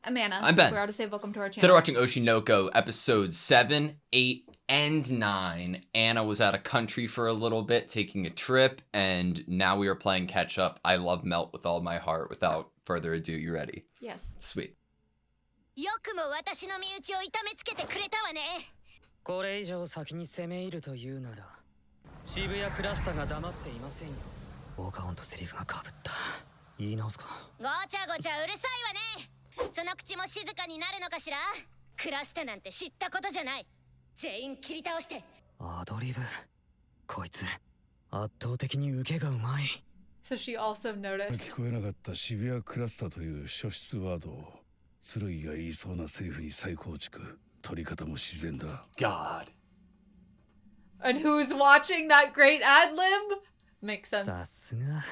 I'm Anna. I'm Ben. We're AutoSave. Welcome to our channel. Today we're watching Oshi No Ko episodes 7, 8, and 9. Anna was out of country for a little bit, taking a trip, and now we are playing catch up. I love Melt with all my heart. Without further ado, you ready? Yes. Sweet. よくも私の身内を痛めつけてくれたわね。これ以上先に攻め入るというなら、渋谷クラスターが黙っていませんよ。効果音とセリフがかぶった。言い直すか。ごちゃごちゃうるさいわね。その口も静かになるのかしら。クラスターなんて知ったことじゃない。全員切り倒して。アドリブ。こいつ圧倒的に受けがうまい。So she also noticed. 聞こえなかった渋谷クラスターという初出ワードを剣が言いそうなセリフに再構築。取り方も自然だ。God. And who's watching that great ad lib? Makes sense. さすが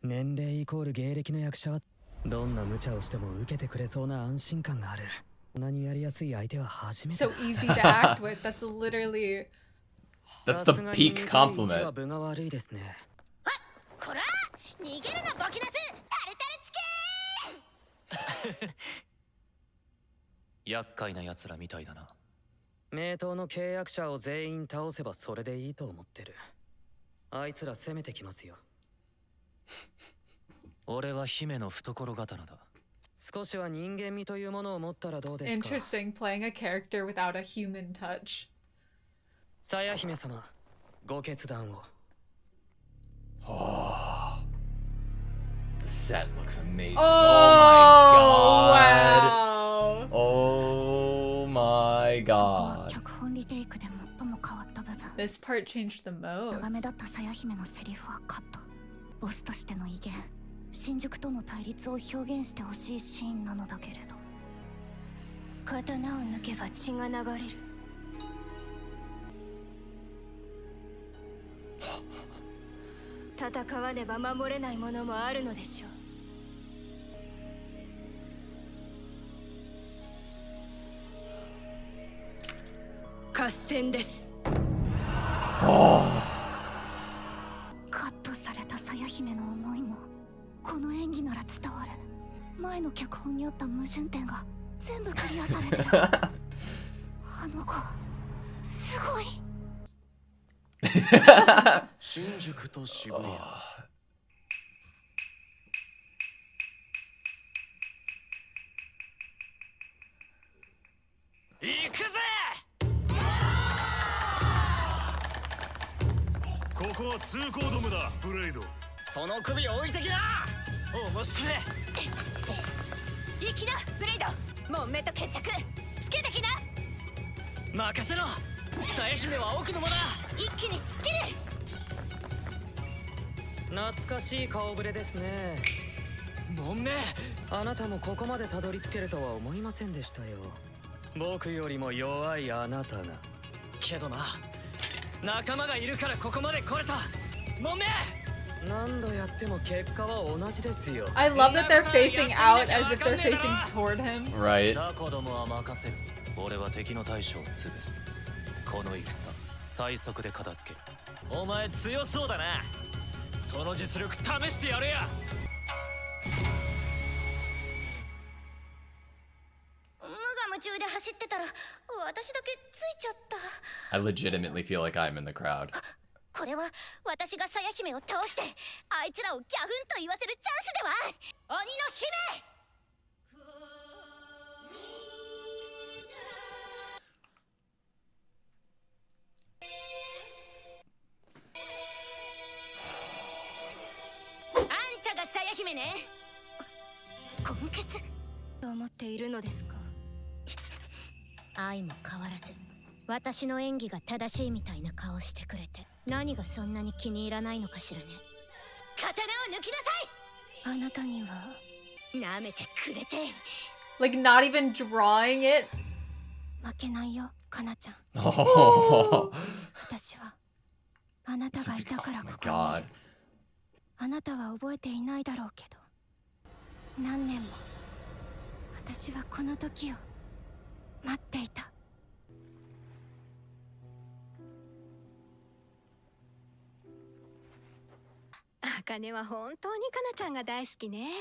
年齢イコール芸歴の役者はどんな無茶をしても受けてくれそうな安心感がある。こんなにやりやすい相手は初めてだ。 So easy to act with. That's literally. That's the peak compliment. 分が悪いですね。あ、こら、逃げるなボキナス。タルタルチキ厄介な奴らみたいだな。名刀の契約者を全員倒せばそれでいいと思ってる。あいつら攻めてきますよ。俺は姫の懐刀だ。少しは人間味というものを持ったらどうですか。 Interesting, playing a character without a human touch. さや姫様、ご決断を。Oh, the set looks amazing. Oh, my god. wow. Oh my god. 脚本リテイクで最も変わった部分。 This part changed the 長め most. だったさや姫のセリフはカット。ボスとしての威厳、新宿との対立を表現してほしいシーンなのだけれど、刀を抜けば血が流れる。戦わねば守れないものもあるのでしょう。合戦です。カットされたさや姫の思いもこの演技なら伝わる。前の脚本にあった矛盾点が全部クリアされてる。あの子すごい。新宿と渋谷。行くぜ。ここは通行止めだ、ブレイド。その首置いてきな。面白い。行きなブレイド。もう目と決着つけてきな。任せろ。さや姫は奥の間だ。一気に突っ切る。懐かしい顔ぶれですね。もんめ、あなたもここまでたどり着けるとは思いませんでしたよ。僕よりも弱いあなたが。けどな、仲間がいるからここまで来れた。もんめ、何度やっても結果は同じですよ。 I love that they're facing out as if they're facing toward him. Right. さあ子供は任せる。俺は敵の大将を潰す。この戦、最速で片付ける。お前強そうだな。その実力試してやれや。無我夢中で走ってたら私だけついちゃった。 I legitimately feel like I'm in the crowd. これは私がさや姫を倒してあいつらをギャフンと言わせるチャンスでは。鬼の姫。あんたがさや姫ね。根血と思っているのですか。愛も変わらず私の演技が正しいみたいな顔してくれて、何がそんなに気に入らないのかしらね。刀を抜きなさい。あなたには舐めてくれて。 Like, not even drawing it. 負けないよかなちゃん。 Oh, 私はあなたがいたから oh こ my こにい god. る。あなたは覚えていないだろうけど、何年も私はこの時を待っていた。あかねは本当にかなちゃんが大好きね。10秒で泣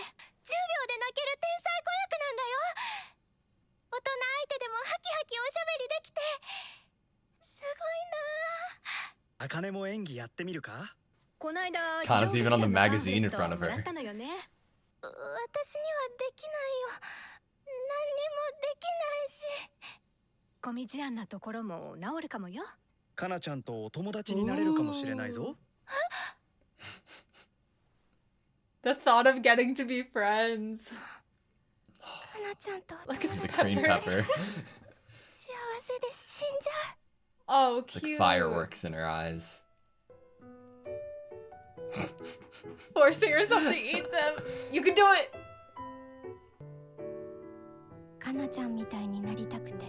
ける天才子役なんだよ。茜も演技やってみるか？こないだ Kana's even on the magazine in front of もら her. ったのよね。私にはできないよ。何にもできないし。小道案なところも治るかもよ。かなちゃんとお友達になれるかもしれないぞ。The thought of getting to be friends. かなちゃんとお Look 友 The 達 cream pepper. 幸せで死んじゃう。 Oh, Like cute. fireworks in her eyes. Forcing herself to eat them. You can do it. かなちゃんみたいになりたくて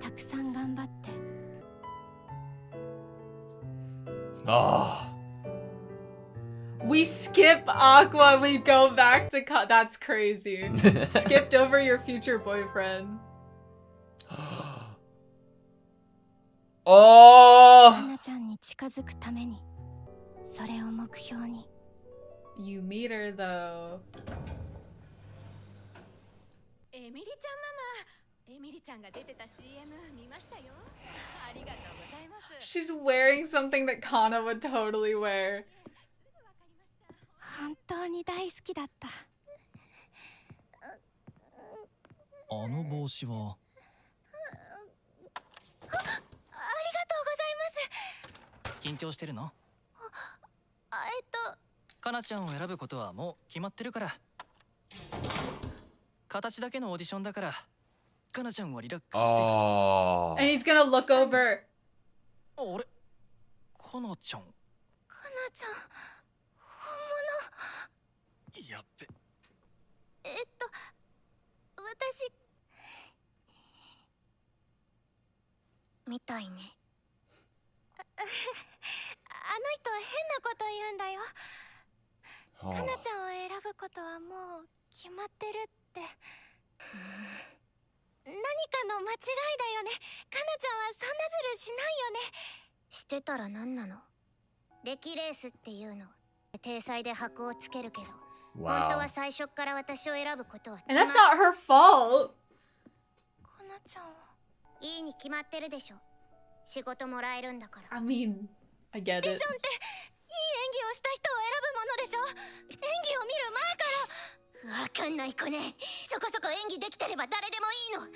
たくさん頑張って。 Oh. We skip Aqua. We go back to that's crazy. Skipped over your future boyfriend. か Oh. なちゃんに近づくためにそれを目標に。 You meet her though. エミリちゃんママ、エミリちゃんが出てた CM 見ましたよ。ありがとうございます。 She's wearing something that Kana would totally wear. 本当に大好きだった。あの帽子はありがとうございます。緊張してるの？あ、かなちゃんを選ぶことはもう決まってるから。形だけのオーディションだからかなちゃんはリラックスして。 Oh. And he's gonna look over. あれ、かなちゃん。かなちゃん、本やっべ。物。私みたいね。あの人変なこと言うんだよ。 か Oh. なちゃんを選ぶことはもう決まってるって。何かの間違いだよね。かなちゃんはそんなズルしないよね。してたら何なの？歴レースっていうの。体裁で箔をつけるけど、本当は Wow. 最初から私を選ぶことは And that's not her fault. かなちゃんはいいに決まってるでしょ。仕事もらえるんだから。 I mean, I get ビ it. ジョンっていい演技をした人を選ぶものでしょ。演技を見る前から。わかんない子ね。そこそこ演技できてれば誰でもいいの。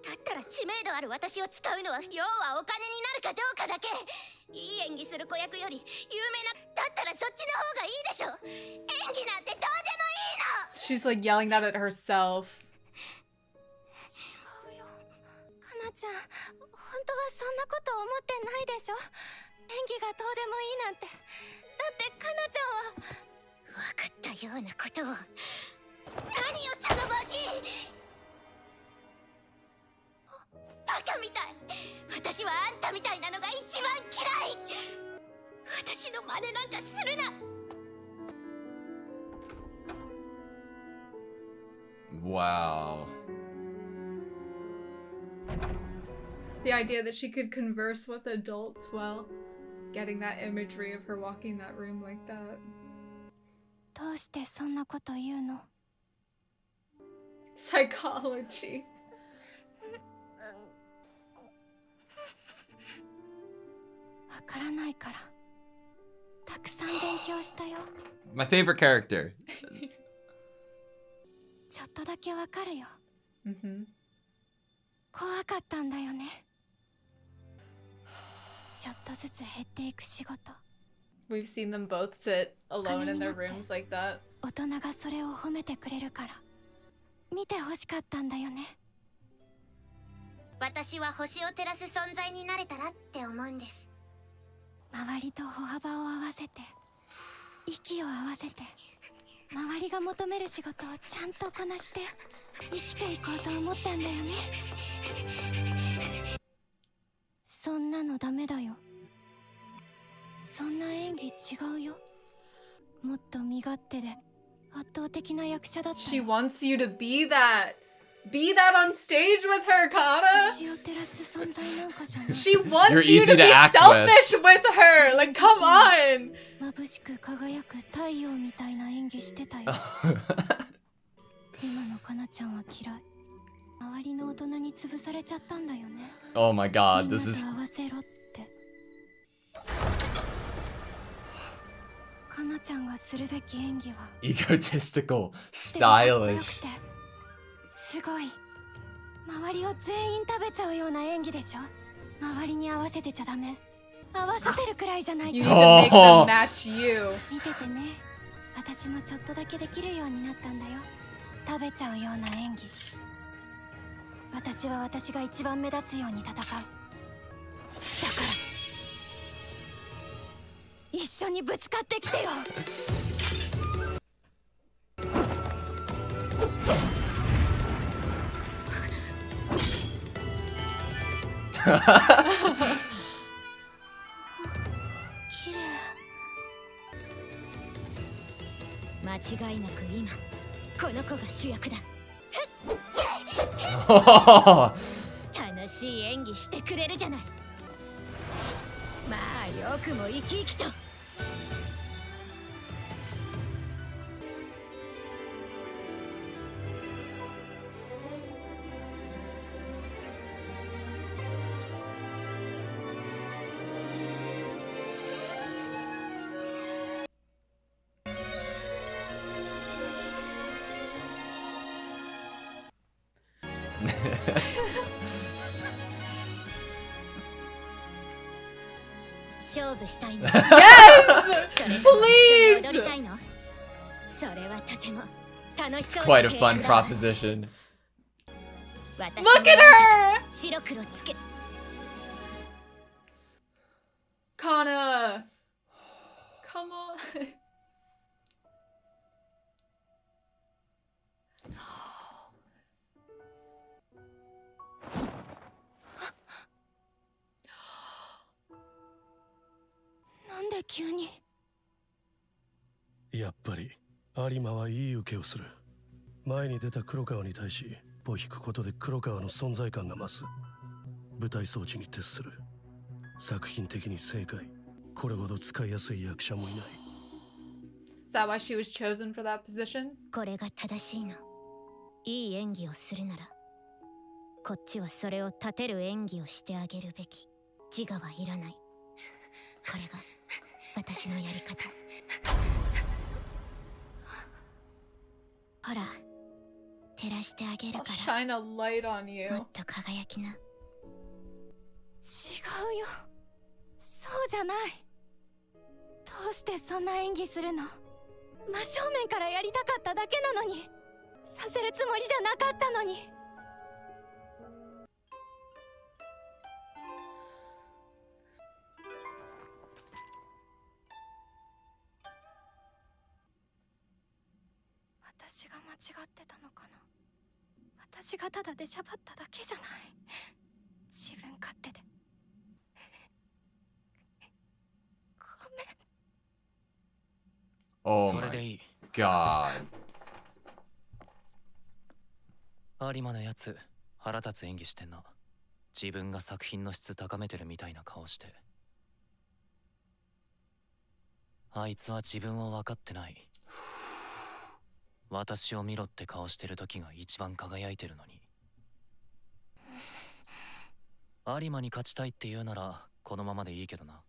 だったら知名度ある私を使うのは要はお金になるかどうかだけ。いい演技する子役より有名なだったらそっちの方がいいでしょ。演技なんてどうでもいいの。 She's like yelling that at herself. 違うよ。かなちゃん、本当はそんなこと思ってないでしょ。演技がどうでもいいなんて。だってかなちゃんは分かったようなことを。何よその帽子。バカみたい。私はあんたみたいなのが一番嫌い。私の真似なんかするな。 Wow. The idea that she could converse with adults while getting that imagery of her walking that room like that. どうしてそんなこと言うの？ Psychology. わからないから。たくさん勉強したよ。 My favorite character. ちょっとだけわかるよ。 Mm-hmm. 怖かったんだよね。ちょっとずつ減っていく仕事。 We've seen them both sit alone in their rooms like that. 大人がそれを褒めてくれるから見てほしかったんだよね。私は星を照らす存在になれたらって思うんです。周りと歩幅を合わせて息を合わせて周りが求める仕事をちゃんとこなして生きていこうと思ったんだよね。そんなのダメだよ。そんな演技違うよ。もっと身勝手で圧倒的な役者だった She よ。 wants you to be that. Be that on stage with her, Kana. 星を照らす存在なんかじゃない。 She wants You're you easy to be to act selfish with her. Like, come on. 眩しく輝く太陽みたいな演技してたよ。今のかなちゃんは嫌い。周りの大人に潰されちゃったんだよね。 Oh my god, みんな this is と合わせろって。かなちゃんがするべき演技は Egotistical, かっこよく stylish. てすごい周りを全員食べちゃうような演技でしょ。周りに合わせてちゃダメ。合わさせるくらいじゃない You と need to make them match you. 見ててね。私もちょっとだけできるようになったんだよ。食べちゃうような演技。私は私が一番目立つように戦う。だから一緒にぶつかってきてよ。綺麗。間違いなく今この子が主役だ。楽しい演技してくれるじゃない。まあよくも生き生きと。勝負したいの。 Yes! それとも一緒に踊りたいの？それはとても楽し It's そう quite な a 提 fun 案だ。 proposition. 私 Look が at her! 白黒つけ。 Kana! Come on. なんで急に。やっぱり有馬はいい受けをする。前に出た黒川に対し歩を引くことで黒川の存在感が増す。舞台装置に徹する。作品的に正解。これほど使いやすい役者もいない。 Is that why she was chosen for that position? これが正しいの。いい演技をするならこっちはそれを立てる演技をしてあげるべき。自我はいらない。これが私のやり方。ほら照らしてあげる I'll か shine a light on ら you. もっと輝きな。違うよ、そうじゃない。どうしてそんな演技するの？真正面からやりたかっただけなのに、させるつもりじゃなかったのに。私が間違ってたのかな。私がただ出しゃばっただけじゃない。自分勝手でごめん。 Oh それで my いい。 god. 有馬のやつ腹立つ演技してんな。自分が作品の質高めてるみたいな顔して。あいつは自分を分かってない。私を見ろって顔してる時が一番輝いてるのに。有馬に勝ちたいって言うならこのままでいいけどな。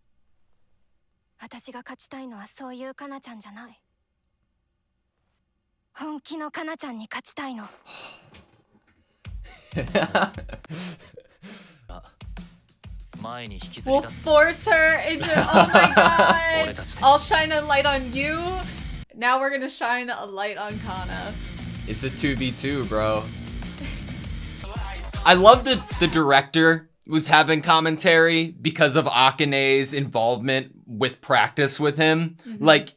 私が勝ちたいのはそういうかなちゃんじゃない。本気のかなちゃんに勝ちたいの。あ、前に引きず We'll り出す。 force her into. Oh my god! 俺たちで I'll shine a light on you. Now we're gonna shine a light on Kana. It's a 2v2, bro. I love that the director was having commentary because of Akane's involvement with practice with him. Like,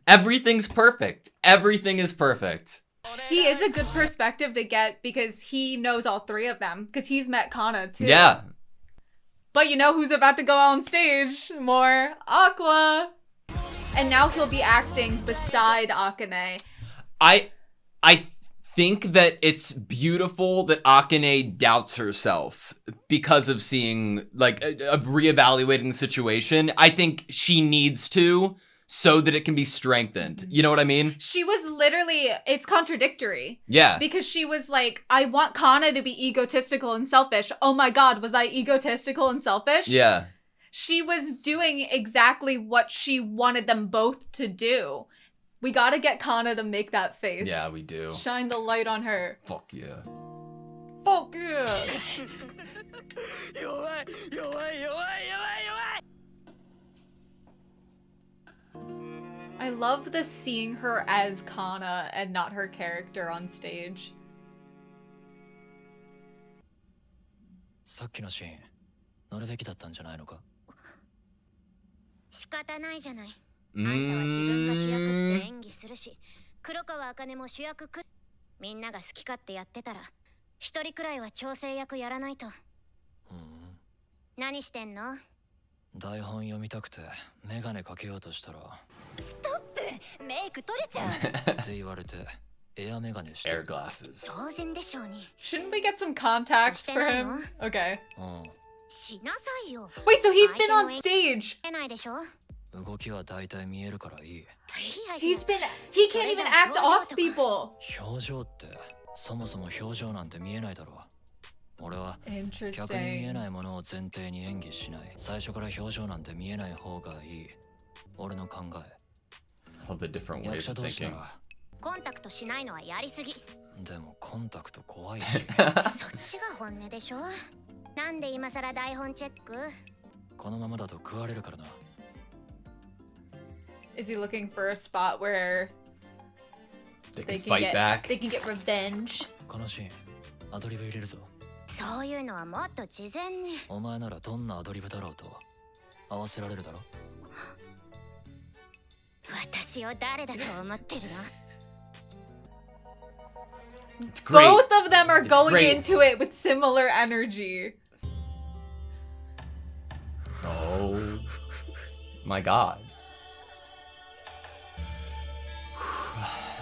everything's perfect. Everything is perfect. He is a good perspective to get because he knows all three of them because he's met Kana too. Yeah. But you know who's about to go on stage? More Aqua. And now he'll be acting beside Akane. I think that it's beautiful that Akane doubts herself because of seeing, like, of reevaluating the situation. I think she needs to so that it can be strengthened. You know what I mean? She was literally, it's contradictory. Yeah. Because she was like, I want Kana to be egotistical and selfish. Oh my god, was I egotistical and selfish? Yeah. she was doing exactly what she wanted them both to do. We gotta get Kana to make that face. Yeah, we do. Shine the light on her. Fuck yeah. Fuck yeah. 弱い弱い弱い弱い弱い I love the seeing her as Kana and not her character on stage. さっきのシーン乗るべきだったんじゃないのか。仕方ないじゃない。あんたは自分が主役って演技するし、黒川茜も主役く。みんなが好き勝手やってたら、一人くらいは調整役やらないと。何してんの？台本読みたくてメガネかけようとしたらストップ！メイク取れちゃう。って言われてエアメガネして。 Air glasses. 当然でしょうに。 Shouldn't we get some contacts for him? Okay. しなさいよ。 Wait, so he's been on stage. 出ないでしょ？動きは大体見えるからいい。 He can't even act off people. 表情ってそもそも表情なんて見えないだろう。俺は客に見え Interesting. ないものを前提に演技しない。最初から表情なんて見えない方がいい。俺の考え。 All the different 役 ways 者 of 同士な thinking. ら。コンタクトしないのはやりすぎ。でもコンタクト怖い。そっちが本音でしょ。なんで今さら台本チェック？このままだと食われるからな。 Is he looking for a spot where They they can can fight get back. they can get revenge? このシーンアドリブ入れるぞ。そういうのはもっと事前に。お前ならどんなアドリブだろうと合わせられるだろ。私を誰だと思ってるの？ It's great. Both of them are It's going great. into it with similar energy. Oh my god.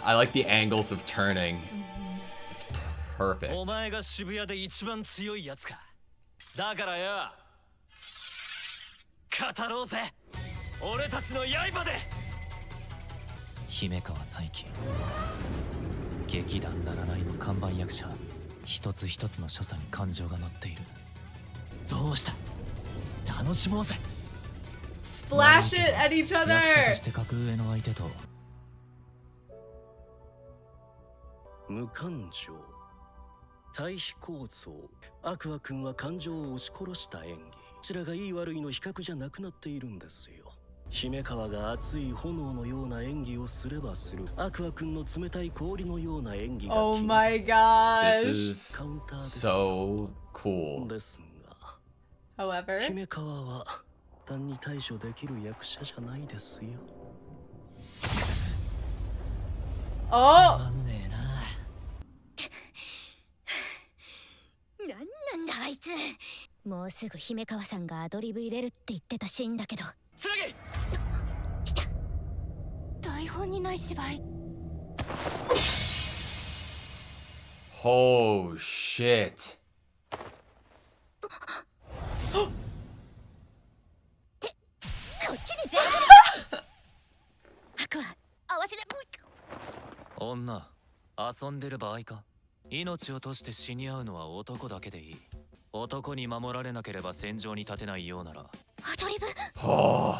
I like the angles of turning. It's perfect. お前が渋谷で一番強いやつか。だからよ語ろうぜ俺たちの刃で。姫川大輝劇団77の看板役者。一つ一つの所作に感情が乗っている。どうした楽しもうぜ。 Splash it at each 役者 other. として格上の相手と無感情対比構造。アクア君は感情を押し殺した演技。こちらがいい悪いの比較じゃなくなっているんですよ。姫川が熱い炎のような演技をすればする。アクア君の冷たい氷のような演技が Oh 際 my 立つ gosh. This is so cool. ですが However, 姫川は単に対処できる役者じゃないですよ。 oh, なんねえな。なんだあいつ。もうすぐ姫川さんがアドリブ入れるって言ってたシーンだけど。つなぎ来た。台本にない芝居。 Oh shit. こっちに全部。アクア合わせで。女遊んでる場合か。命を落として死に合うのは男だけでいい。男に守られなければ戦場に立てないようなら。アドリブ。 Oh.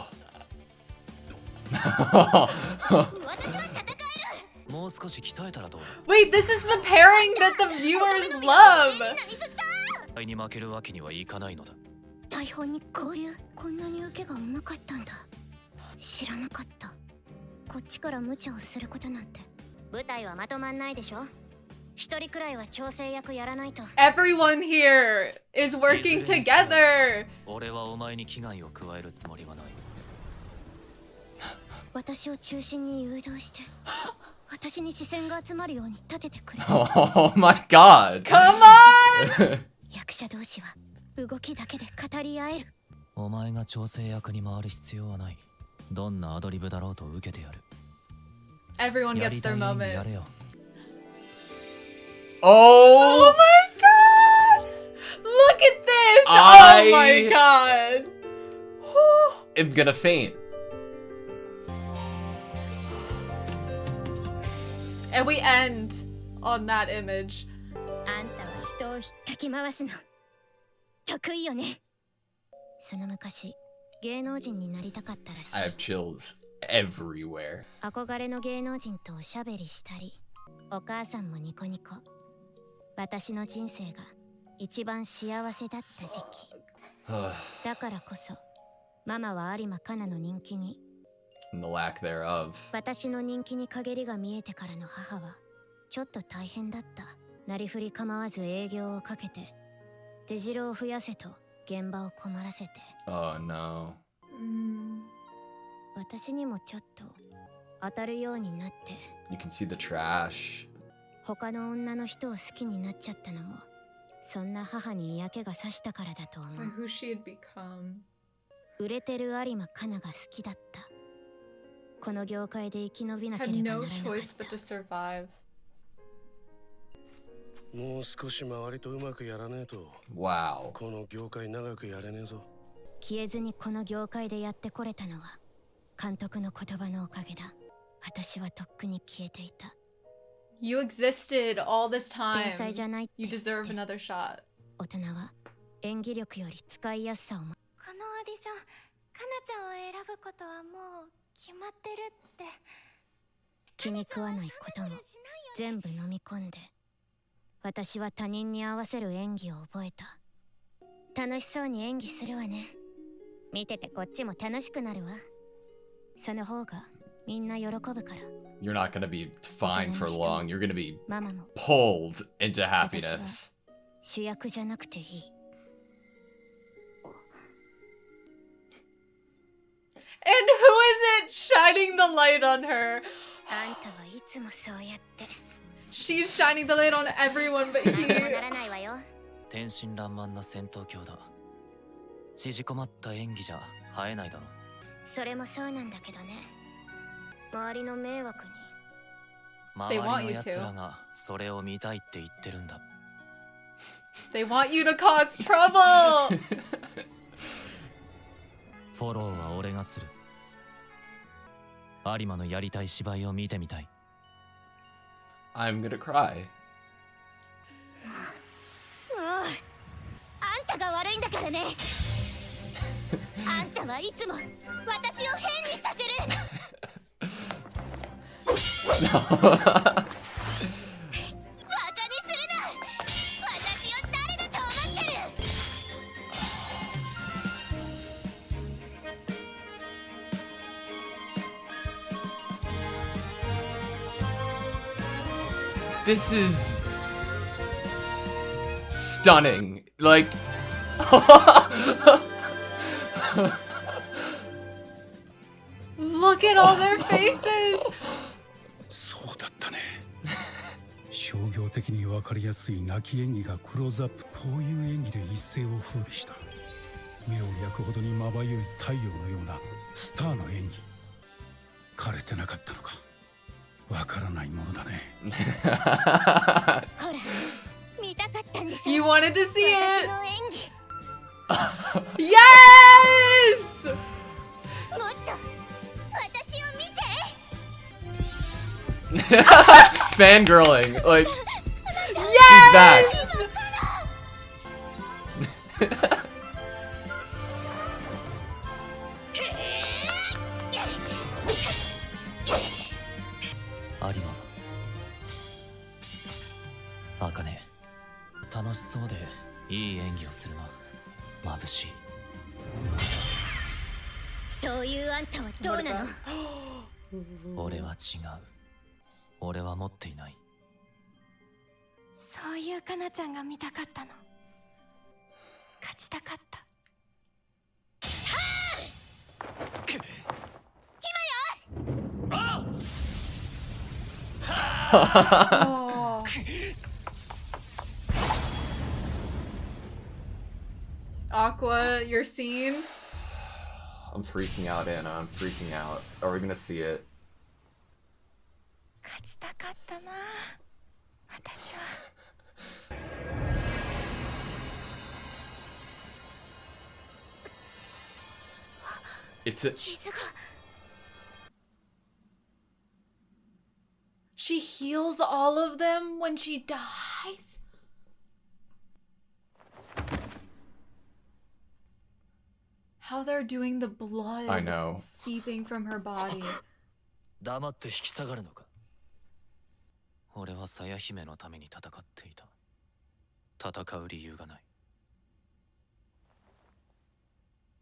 私は戦える。もう少し鍛えたらどうだ。 wait, this is the pairing that the viewers love. 何すった？愛に負けるわけにはいかないのだ。台本に合流。こんなに受けがうまかったんだ。知らなかった。こっちから無茶をすることなんて。舞台はまとまんないでしょ。一人くらいは調整役やらないと。 Everyone here is working together. 俺はお前に危害を加えるつもりはない。私を中心に誘導して私に視線が集まるように立ててくれ。 Oh my god. Come on. 役者同士は動きだけで語り合える。お前が調整役に回る必要はない。どんなアドリブだろうと受けてやる。 Everyone や gets りた their い演技 moment. やれよ。 Oh, Oh my god! Look at this! Oh my god! I'm gonna faint. And we end on that image. あんたは人を引っかき回すの得意よね。その昔芸能人になりたかったらしい。 I have chills everywhere. 憧れの芸能人とおしゃべりしたり、お母さんもニコニコ。私の人生が一番幸せだった時期。だからこそママは有馬カナの人気に、 And the lack thereof. 私の人気に陰りが見えてからの母はちょっと大変だった。なりふり構わず営業をかけて、出城を増やせと現場を困らせて。 Oh no. 私にもちょっと当たるようになって、 You can see the trash. 他の女の人を好きになっちゃったのも、そんな母に嫌気がさしたからだと思う。 Who she had become. 売れてる有馬カナが好きだった。この業界で生き延びなけ Had ればな no らなかっ choice but た。 to survive. もう少し周りとうまくやらねえと Wow. この業界長くやれねえぞ。消えずにこの業界でやってこれたのは監督の言葉のおかげだ。私はとっくに消えていた。 You existed all this 天才じゃ time. ないって You 知って deserve another shot. 大人は演技力より使いやすさをこのオーディション、かなちゃんを選ぶことはもう決まってるって。気に食わないことも全部飲み込んで、私は他人に合わせる演技を覚えた。楽しそうに演技するわね。見ててこっちも楽しくなるわ。その方がみんな喜ぶから。 You're not gonna be fine for long. You're gonna be ママも pulled into happiness. 主役じゃなくていい。 And who is it shining the light on her? あんたはいつもそうやって。 She's shining the light on everyone but 何もな you. らないわよ。天真爛漫な戦闘狂だ。縮こまった演技じゃ映えないだろ。それもそうなんだけどね。周りの迷惑に。 周り want の you 奴 to. らがそれを見たいって言ってるんだ。 They want you to cause trouble. フォローは俺がする。有馬のやりたい芝居を見てみたい。 I'm gonna cry. もうあんたが悪いんだからね。あんたはいつも私を変にさせる。 バカにするな。私を誰だと思ってる。 This is stunning. Like Look at all their faces. そうだったね。商業的に分かりやすい泣き演技がクローズアップ、こういう演技で一世を風靡した。目を焼くほどにまばゆい太陽のようなスターの演技。枯れてなかったのかわからないものだね。ほら、見たかったんでしょ。 You wanted to see 私 it. の演技。 Yes. もっと私を見て。 fangirling. Like Yes. she's back. 有馬、茜、楽しそうでいい演技をするな。眩しい。そういうあんたはどうなの。俺は違う。俺は持っていない。そういうかなちゃんが見たかったの。勝ちたかった。 Oh. Aqua, your scene. I'm freaking out, Anna. I'm freaking out. Are we gonna see it? 勝ちたかったな。私は。 It's a傷が。 She heals all of them when she dies. How they're doing the blood I know. seeping from her body. 黙って引き下がるのか。俺は鞘姫のために戦っていた。戦う理由がない。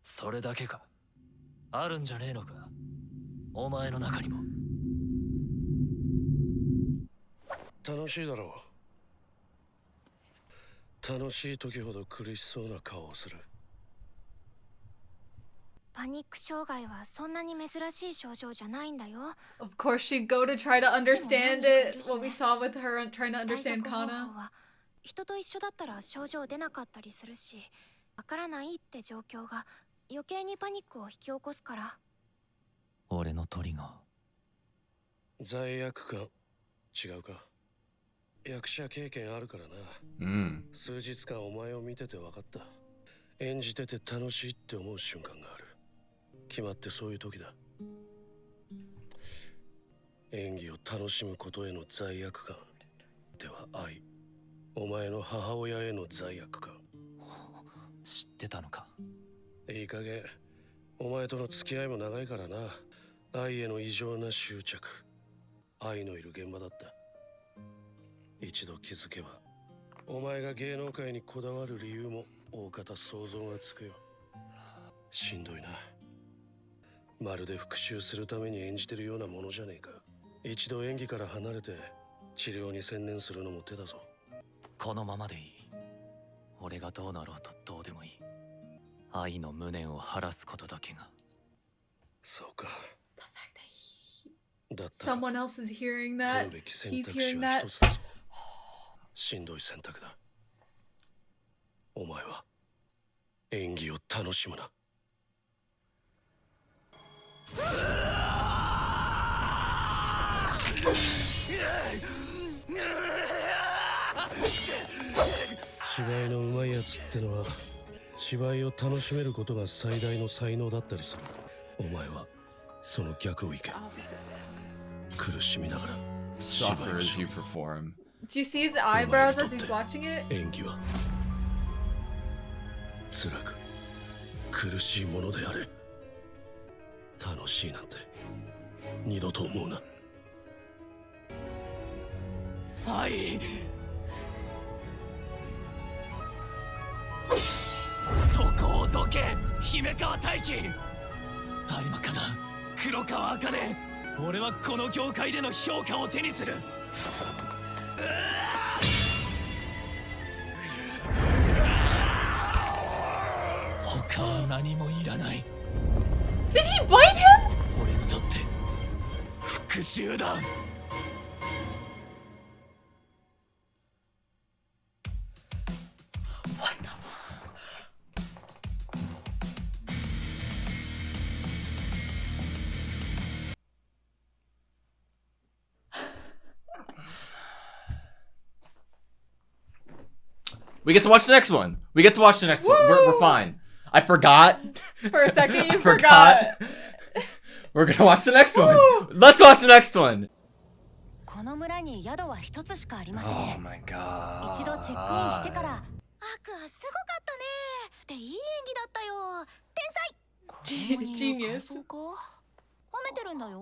それだけか。あるんじゃねえのか。お前の中にも。楽しいだろう。楽しい時ほど苦しそうな顔をする。パニック障害はそんなに珍しい症状じゃないんだよ。 Of course, she'd go to try to understand it. What we saw with her trying to understand 対策方 Kana. 法は人と一緒だったら症状出なかったりするし、わからないって状況が余計にパニックを引き起こすから。俺のトリガー。罪悪感違うか。役者経験あるからな。数日間お前を見てて分かった。演じてて楽しいって思う瞬間がある。決まってそういう時だ。演技を楽しむことへの罪悪感では愛。お前の母親への罪悪感。知ってたのか。いい加減お前との付き合いも長いからな。愛への異常な執着。愛のいる現場だった。一度気づけばお前が芸能界にこだわる理由も大方想像がつくよ。しんどいな。まるで復讐するために演じてるようなものじゃねえか。一度演技から離れて治療に専念するのも手だぞ。このままでいい。俺がどうなろうとどうでもいい。愛の無念を晴らすことだけが。そうか。 The fact that someone else is hearing that. He's hearing that. しんどい選択だ。お前は演技を楽しむな。芝居のうまいやつってのは芝居を楽しめることが最大の才能だったりする。お前はその逆をいけ。苦しみながら Suffer as you perform. Do you see his eyebrows as he's watching it? 演技は辛く苦しいものであれ。楽しいなんて二度と思うな。愛。そこをどけ、姫川大輝。有馬かな、黒川茜。俺はこの業界での評価を手にする。他は何もいらない。 Did he bite him? 俺にとって復讐だ。What the fuck? We get to watch the next one. We get to watch the next one. We're fine. I forgot. For a second, you I forgot. We're gonna watch the next one. Let's watch the next one. この村に宿は一つしかありません。 Oh my god. 一度チェックインしてから。アクアすごかったね。っていい演技だったよ。天才。 Genius. 褒めてるんだよ。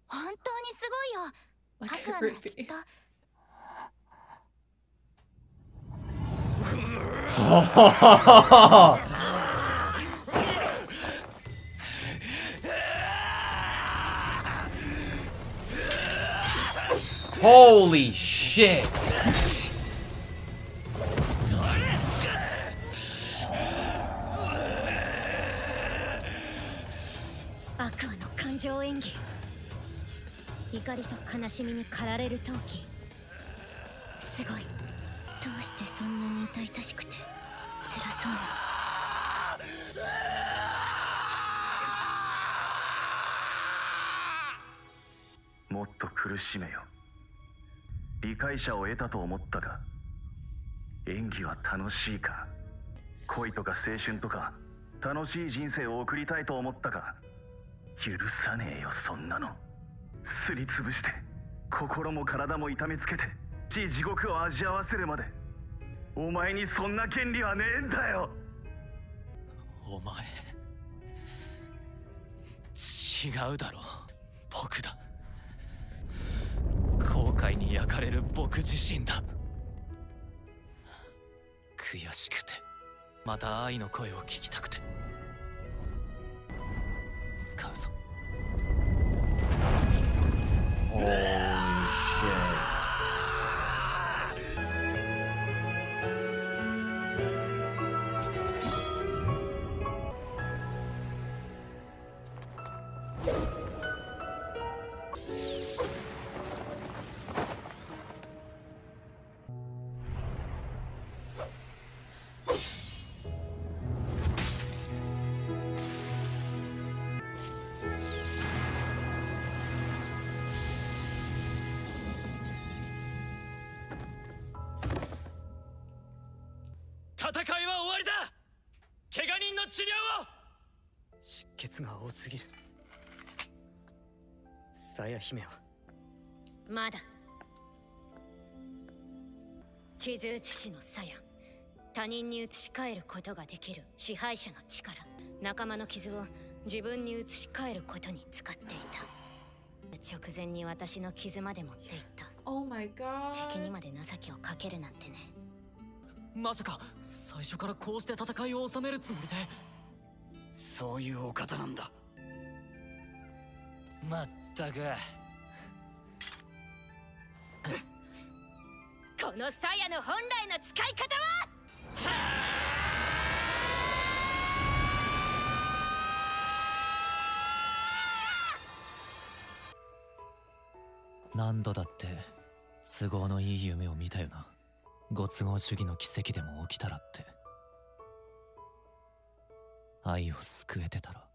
本当にすごいよ。 Like アクア a ならきっ ruby. と。 Holy shit. アクアの感情演技。怒りと悲しみに駆られる闘気。すごい。どうしてそんなに痛々しくて辛そうな。もっと苦しめよ。理解者を得たと思ったか。演技は楽しいか。恋とか青春とか楽しい人生を送りたいと思ったか。許さねえよそんなの。すりつぶして心も体も痛めつけて地獄を味わわせるまで。お前にそんな権利はねえんだよ。お前違うだろ。僕だ。後悔に焼かれる僕自身だ。悔しくてまた愛の声を聞きたくて。使うぞ。Holy shit.戦いは終わりだ。怪我人の治療を。出血が多すぎる。さや姫はまだ。傷写しの鞘、他人に移し替えることができる支配者の力、仲間の傷を自分に移し替えることに使っていた。直前に私の傷まで持っていった。 Oh my god. 敵にまで情けをかけるなんてね。まさか最初からこうして戦いを収めるつもりで。そういうお方なんだ。まったく。この鞘の本来の使い方は。何度だって都合のいい夢を見たよな。ご都合主義の奇跡でも起きたらって。愛を救えてたら。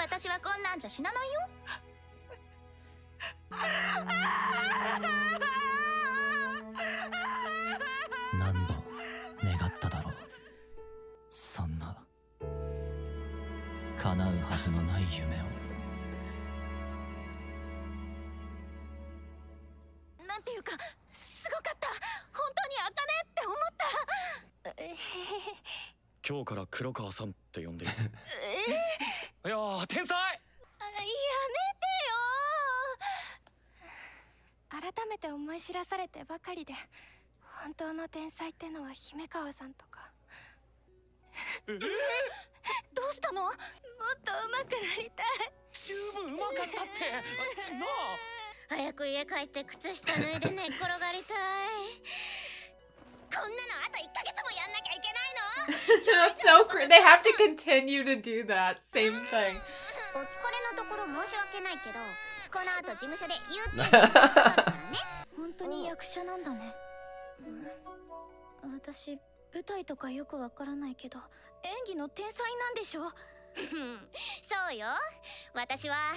私はこんなんじゃ死なないよ。何度願っただろう。そんな叶うはずのない夢を。なんていうかすごかった。本当にあかねって思った。今日から黒川さんって呼んでる。いやー天才。やめてよ。改めて思い知らされてばかりで、本当の天才ってのは姫川さんとか。どうしたの？もっと上手くなりたい。十分上手かったってなあ。早く家帰って靴下脱いで寝っ転がりたい。こんなのあと1ヶ月もやんなきゃいけないの？ That's so They have to continue to do that same thing. お疲れのところ申し訳ないけど、この後事務所で YouTube 撮るからね。本当に役者なんだね。私舞台とかよくわからないけど、演技の天才なんでしょ？そうよ。私は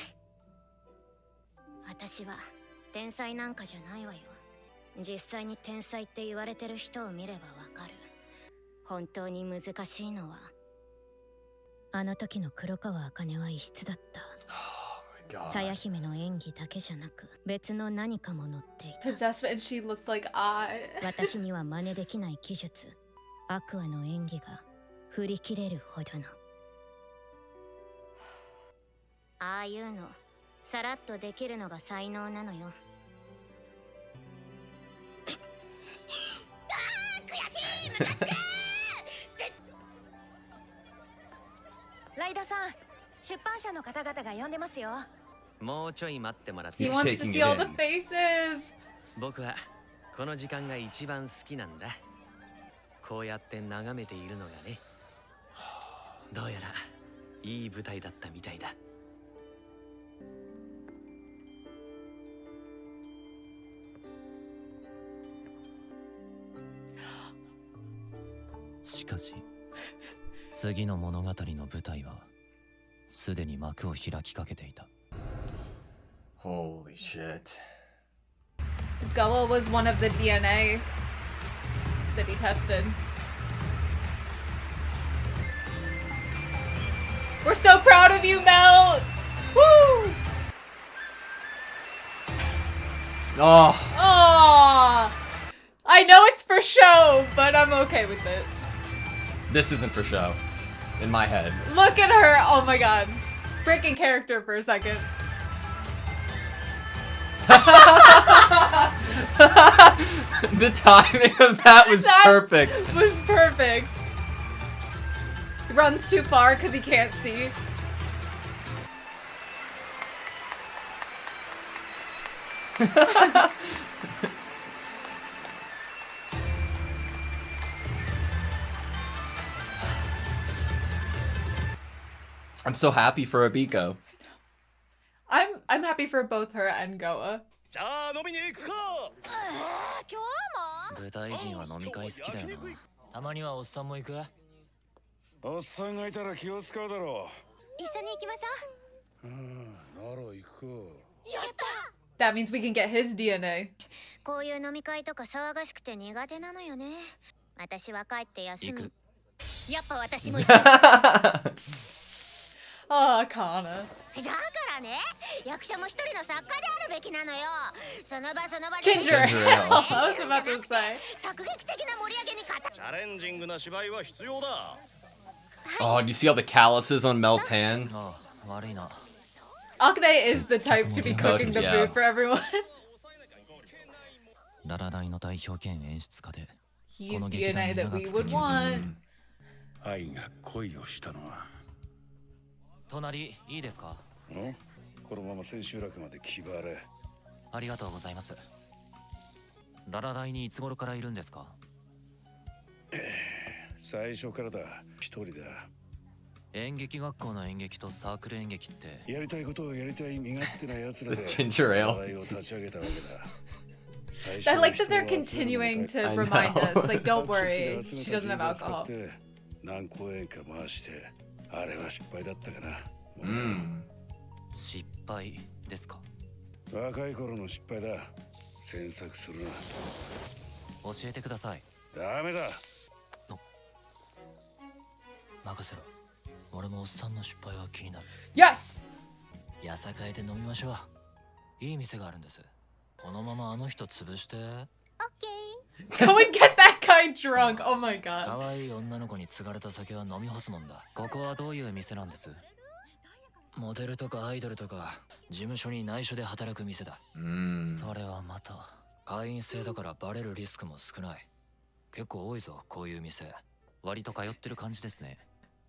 天才なんかじゃないわよ。実際に天才って言われてる人を見ればわかる。本当に難しいのは、あの時の黒川茜は異質だった。鞘姫の演技だけじゃなく、別の何かも乗っていた。Possessed and she looked like I. 私には真似できない技術、アクアの演技が振り切れるほどの。ああいうのさらっとできるのが才能なのよ。悔しい。ムカつく。ライダさん、出版社の方々が呼んでますよ。もうちょい待ってもらって。 He He's wants to taking see all it the in. faces. 僕はこの時間が一番好きなんだ。こうやって眺めているのがね。どうやらいい舞台だったみたいだ。しかし次の物語の舞台はすでに幕を開きかけていた。 Holy shit. Goa was one of the DNA that he tested. We're so proud of you, Mel! Woo! Oh, Aww! I know it's for show, but I'm okay with it. this isn't for show. In my head. Look at her! Oh my god. Breaking character for a second. The timing of that was That perfect. Was perfect. He runs too far because he can't see. I'm so happy for Abiko. I'm happy for both her and Goa. じゃあ飲みに行くか。今日も舞台人は飲み会好きだよな。たまにはおっさんも行く。おっさんがいたら気を使うだろ一緒に行きましょう。なら行くか。う。やった。 That means we can get his DNA. こういう飲み会とか騒がしくて苦手なのよね。私は帰って休む。やっぱ私も行く。 Ah, Kana. だからね、役者も一人の作家であるべきなのよ。その場その場で。 Ginger ale. ale. I was about to say. 作劇的な盛り上げにかた。チャレンジングな芝居は必要だ。 Oh, do you see all the calluses on Mel's hand? ああ、悪いな。 Akane is the type to be cooking the Yeah. food for everyone. ララライの代表兼演出家で。 He's DNA that we would want. 愛が恋をしたのは。隣いいですか？このまま千秋楽まで気張れ。ありがとうございます。ララライにいつ頃からいるんですか？最初からだ。一人だ。演劇学校の演劇とサークル演劇って。やりたいことをやりたい身勝手な奴らで。 Ginger ale. 笑いを立ち上げたわけだ。 I like that they're continuing to remind us, like, don't worry, she doesn't have alcohol. 何公演か回して、あれは失敗だったかな。失敗ですか？若い頃の失敗だ。詮索するな。教えてください。ダメだ。任せろ。俺もおっさんの失敗は気になる。 Yes! やさかいで飲みましょう。いい店があるんです。このままあの人潰して。Go and get that guy drunk. Oh my god. 可愛い女の子に継がれた酒は飲み干すもんだ。ここはどういう店なんです？モデルとかアイドルとか事務所に内緒で働く店だ。それはまた会員制だからバレるリスクも少ない。結構多いぞこういう店。割と通ってる感じですね。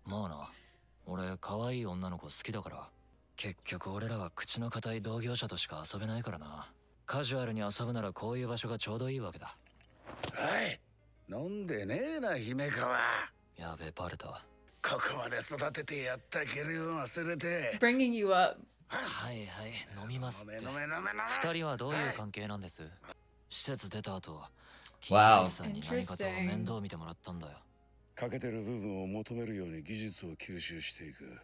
まあな、俺可愛い女の子好きだから。結局俺らは口の固い同業者としか遊べないからな。カジュアルに遊ぶならこういう場所がちょうどいいわけだ。はい。飲んでねえな、姫川。やべ、バレた。ここまで育ててやったけるを忘れて。 Bringing you up. はいはい、飲みますって。飲め。二人はどういう関係なんです？施設出た後、 Wow. さんに何かと面倒見てもらったんだよ。欠けてる部分を求めるように技術を吸収していく。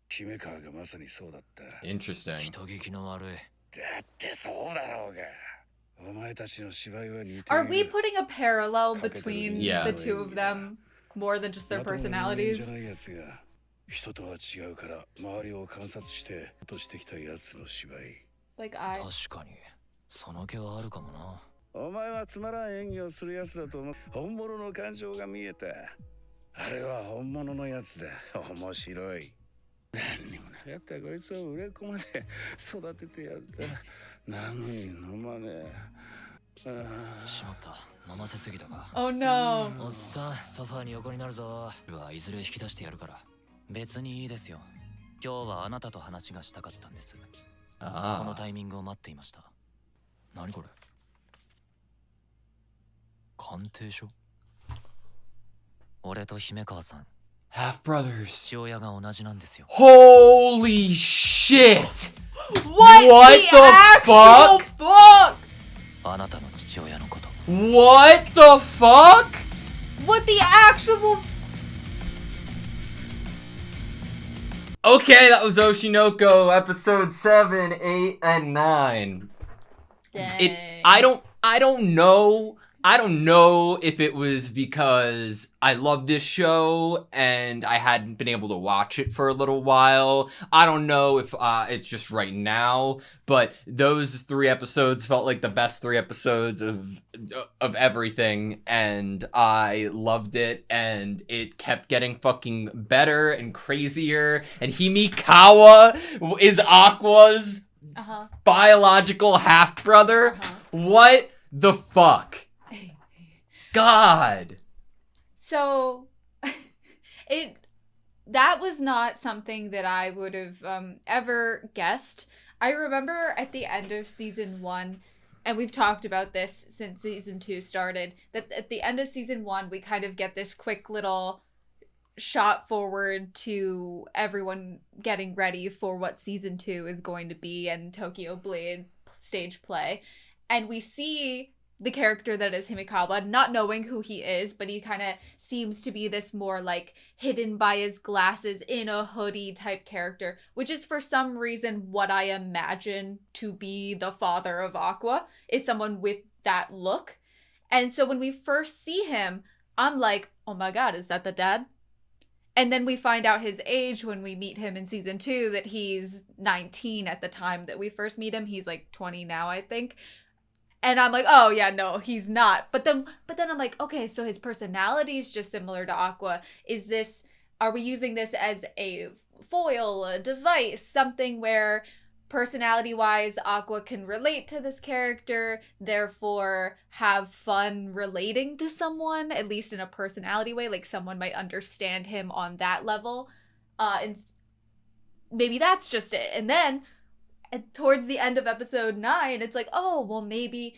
姫川がまさにそうだった。 Interesting. 人聞きの悪い。だってそうだろうが。お前たちの芝居は似ている。 Are we putting a parallel between Yeah. the two of them more than just their じゃ personalities? ないやつが人とは違うから周りを観察してとしてきたやつの芝居。 Like I. 確かに、その気はあるかもな。お前はつまらん演技をするやつだと思う。本物の感情が見えた。あれは本物のやつだ。面白い。何にもなかったこいつを売れっ子まで育ててやった。なのに飲まねえ。しまった、飲ませすぎたか。 Oh no. おっさん、ソファーに横になるぞ。いずれ引き出してやるから。別にいいですよ。今日はあなたと話がしたかったんです。この Ah. タイミングを待っていました。何これ？鑑定書？俺と姫川さん、 Half brothers. 父親が同じなんですよ。 Holy shit! What, What the, the actual fuck? あなたの父親のこと。 What the fuck? What the actual... Okay, that was Oshi No Ko, episode 7, 8, and 9. Dang. I don't know. I don't know if it was because I love this show and I hadn't been able to watch it for a little while. I don't know if it's just right now, but those 3 episodes felt like the best 3 episodes of everything, and I loved it, and it kept getting fucking better and crazier, and Himikawa is Aqua's biological half-brother. What the fuck? God. So, that was not something that I would have ever guessed. I remember at the end of season 1, and we've talked about this since season 2 started, that at the end of season 1, we kind of get this quick little shot forward to everyone getting ready for what season 2 is going to be and Tokyo Blade stage play. And we see the character that is Himikawa, not knowing who he is, but he kind of seems to be this more like hidden by his glasses in a hoodie type character, which is for some reason what I imagine to be the father of Aqua, is someone with that look. And so when we first see him, I'm like, oh my god, is that the dad? And then we find out his age when we meet him in season 2, that he's 19 at the time that we first meet him. He's like 20 now, I think. And I'm like, oh yeah, no, he's not. But then I'm like, okay, so his personality is just similar to Aqua. Are we using this as a foil, a device, something where personality-wise Aqua can relate to this character, therefore have fun relating to someone, at least in a personality way, like someone might understand him on that level. And maybe that's just it. And then towards the end of episode 9, it's like, oh, well, maybe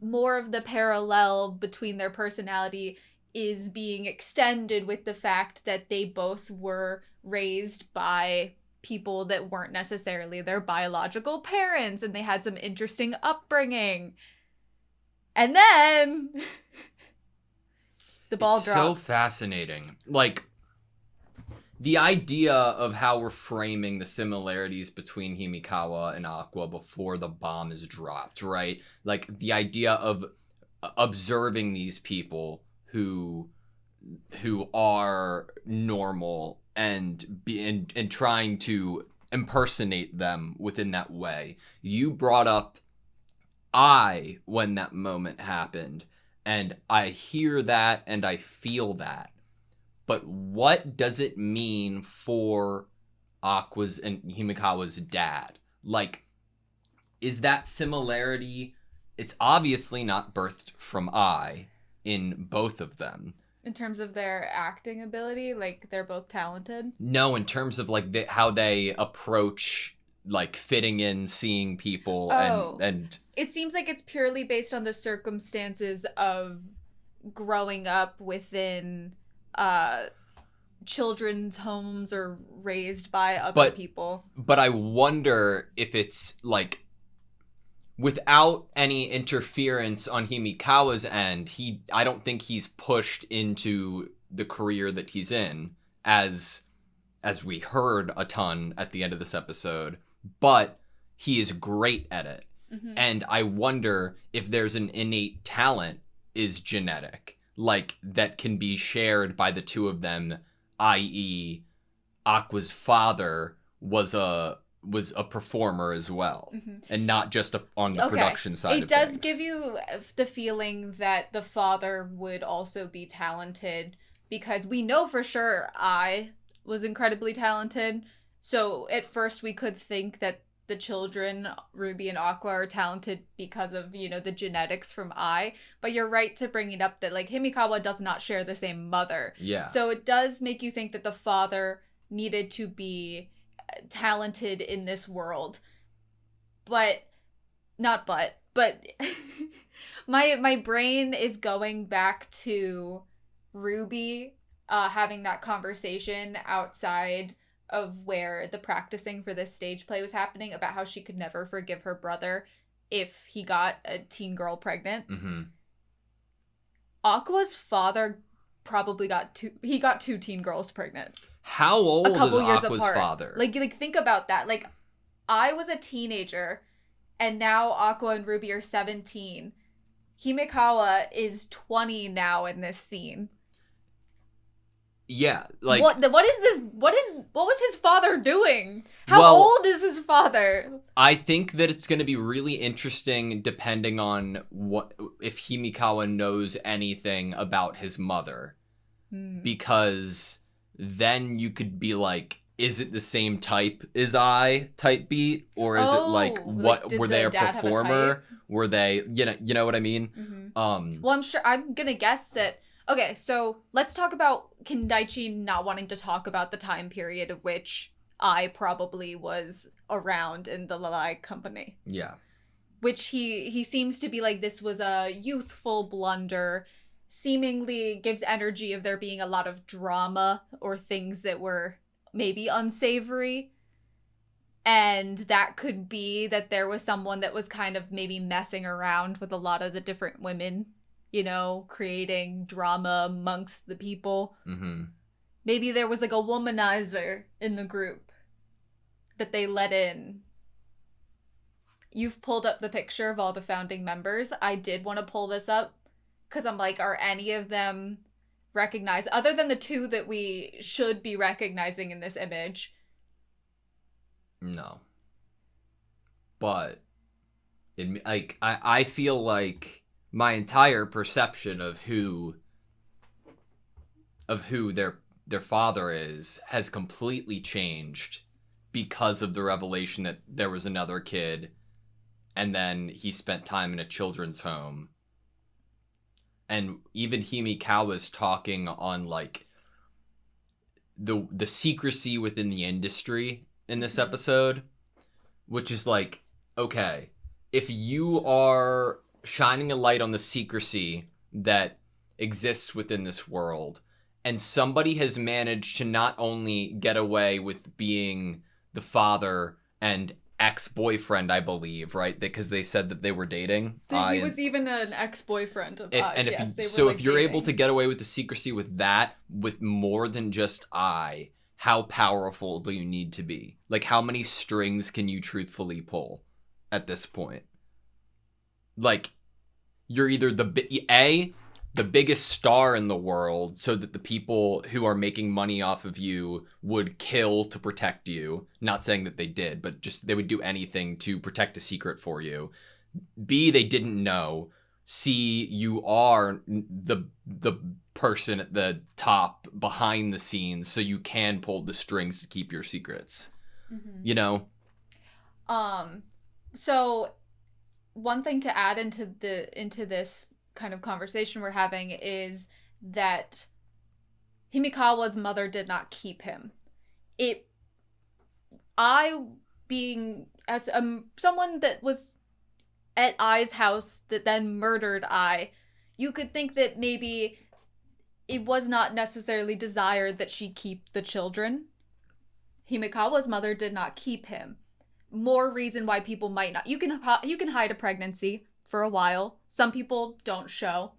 more of the parallel between their personality is being extended with the fact that they both were raised by people that weren't necessarily their biological parents, and they had some interesting upbringing. And then the ball drops. So fascinating. Like, the idea of how we're framing the similarities between Himikawa and Aqua before the bomb is dropped, right? Like, the idea of observing these people who are normal and trying to impersonate them within that way. You brought up I when that moment happened, and I hear that and I feel that. But what does it mean for Aqua's and Himikawa's dad? Like, is that similarity... It's obviously not birthed from I in both of them. In terms of their acting ability, like, they're both talented? No, in terms of, like, how they approach, like, fitting in, seeing people, and... It seems like it's purely based on the circumstances of growing up within... children's homes or raised by other people. But I wonder if it's like, without any interference on Himikawa's end, I don't think he's pushed into the career that he's in, as we heard a ton at the end of this episode, but he is great at it. Mm-hmm. And I wonder if there's an innate talent is genetic, like, that can be shared by the two of them, i.e. Aqua's father was a performer as well, mm-hmm. and not just on the production side of things. It does give you the feeling that the father would also be talented, because we know for sure I was incredibly talented, so at first we could think that the children, Ruby and Aqua, are talented because of, the genetics from I. But you're right to bring it up that, like, Himikawa does not share the same mother. Yeah. So it does make you think that the father needed to be talented in this world. But my brain is going back to Ruby having that conversation outside of where the practicing for this stage play was happening, about how she could never forgive her brother if he got a teen girl pregnant. Mm-hmm. Aqua's father probably got two teen girls pregnant. How old A couple is years Aqua's apart. father? Like think about that. Like I was a teenager and now Aqua and Ruby are 17. Himekawa is 20 now in this scene. Yeah, like what is this? What was his father doing? How old is his father? I think that it's going to be really interesting depending on if Himekawa knows anything about his mother. Because then you could be like, is it the same type as type beat, or is it like what did were the they a dad have a performer? type? Were they you know what I mean? Mm-hmm. Well, I'm gonna guess that. Okay, so let's talk about Kindaichi not wanting to talk about the time period of which I probably was around in the Lalai company. Yeah. Which he seems to be like this was a youthful blunder, seemingly gives energy of there being a lot of drama or things that were maybe unsavory. And that could be that there was someone that was kind of maybe messing around with a lot of the different women. You know, creating drama amongst the people. Mm-hmm. Maybe there was like a womanizer in the group that they let in. You've pulled up the picture of all the founding members. I did want to pull this up because I'm like, are any of them recognized? Other than the two that we should be recognizing in this image. No. But, I feel like my entire perception of who their father is has completely changed because of the revelation that there was another kid and then he spent time in a children's home. And even Himekawa's talking on like the secrecy within the industry in this episode, which is like, okay, if you are shining a light on the secrecy that exists within this world, and somebody has managed to not only get away with being the father and ex-boyfriend, I believe, right? Because they said that they were dating. He was even an ex-boyfriend of Ai's. If you're able to get away with the secrecy with that, with more than just Ai, how powerful do you need to be? Like, how many strings can you truthfully pull at this point? Like, you're either the biggest star in the world so that the people who are making money off of you would kill to protect you. Not saying that they did, but just they would do anything to protect a secret for you. B, they didn't know. C, you are the person at the top behind the scenes, so you can pull the strings to keep your secrets. Mm-hmm. You know? So one thing to add into this kind of conversation we're having is that Himekawa's mother did not keep him. Being as someone that was at Ai's house that then murdered Ai, you could think that maybe it was not necessarily desired that she keep the children. Himekawa's mother did not keep him. More reason why people might not. You can hide a pregnancy for a while. Some people don't show.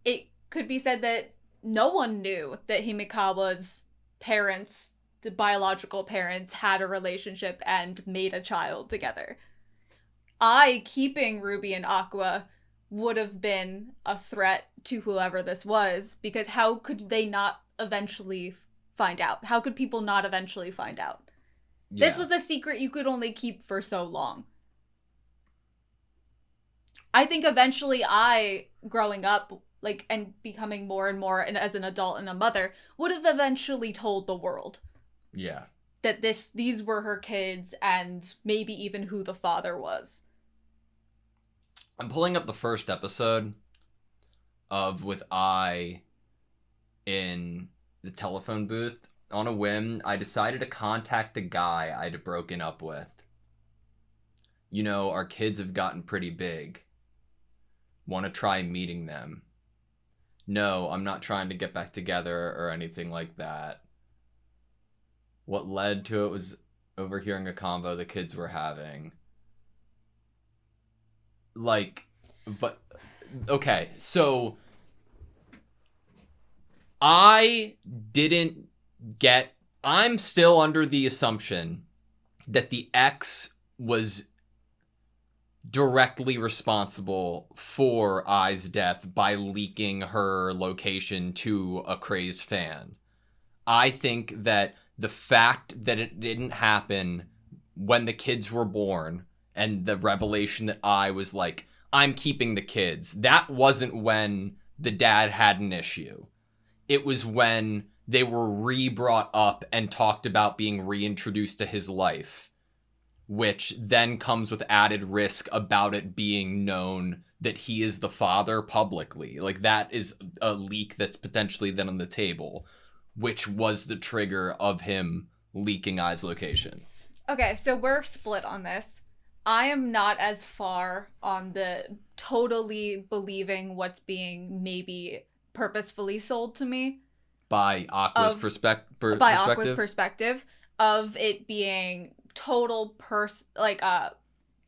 It could be said that no one knew that Himekawa's parents, the biological parents, had a relationship and made a child together. Ai keeping Ruby and Aqua would have been a threat to whoever this was, because how could they not eventually find out? How could people not eventually find out? Yeah. This was a secret you could only keep for so long. I think eventually growing up, like, and becoming more and more and as an adult and a mother, would have eventually told the world. Yeah. That these were her kids and maybe even who the father was. I'm pulling up the first episode with Ai in the telephone booth. On a whim, I decided to contact the guy I'd broken up with. You know, our kids have gotten pretty big. Want to try meeting them. No, I'm not trying to get back together or anything like that. What led to it was overhearing a convo the kids were having. Like, but, okay, so I didn't get... I'm still under the assumption that the ex was directly responsible for Ai's death by leaking her location to a crazed fan. I think that the fact that it didn't happen when the kids were born, and the revelation that I was like, I'm keeping the kids, that wasn't when the dad had an issue. It was when they were re-brought up and talked about being reintroduced to his life, which then comes with added risk about it being known that he is the father publicly. Like, that is a leak that's potentially then on the table, which was the trigger of him leaking Ai's location. Okay, so we're split on this. I am not as far on the totally believing what's being maybe purposefully sold to me. By Aqua's perspective? By Aqua's perspective of it being total an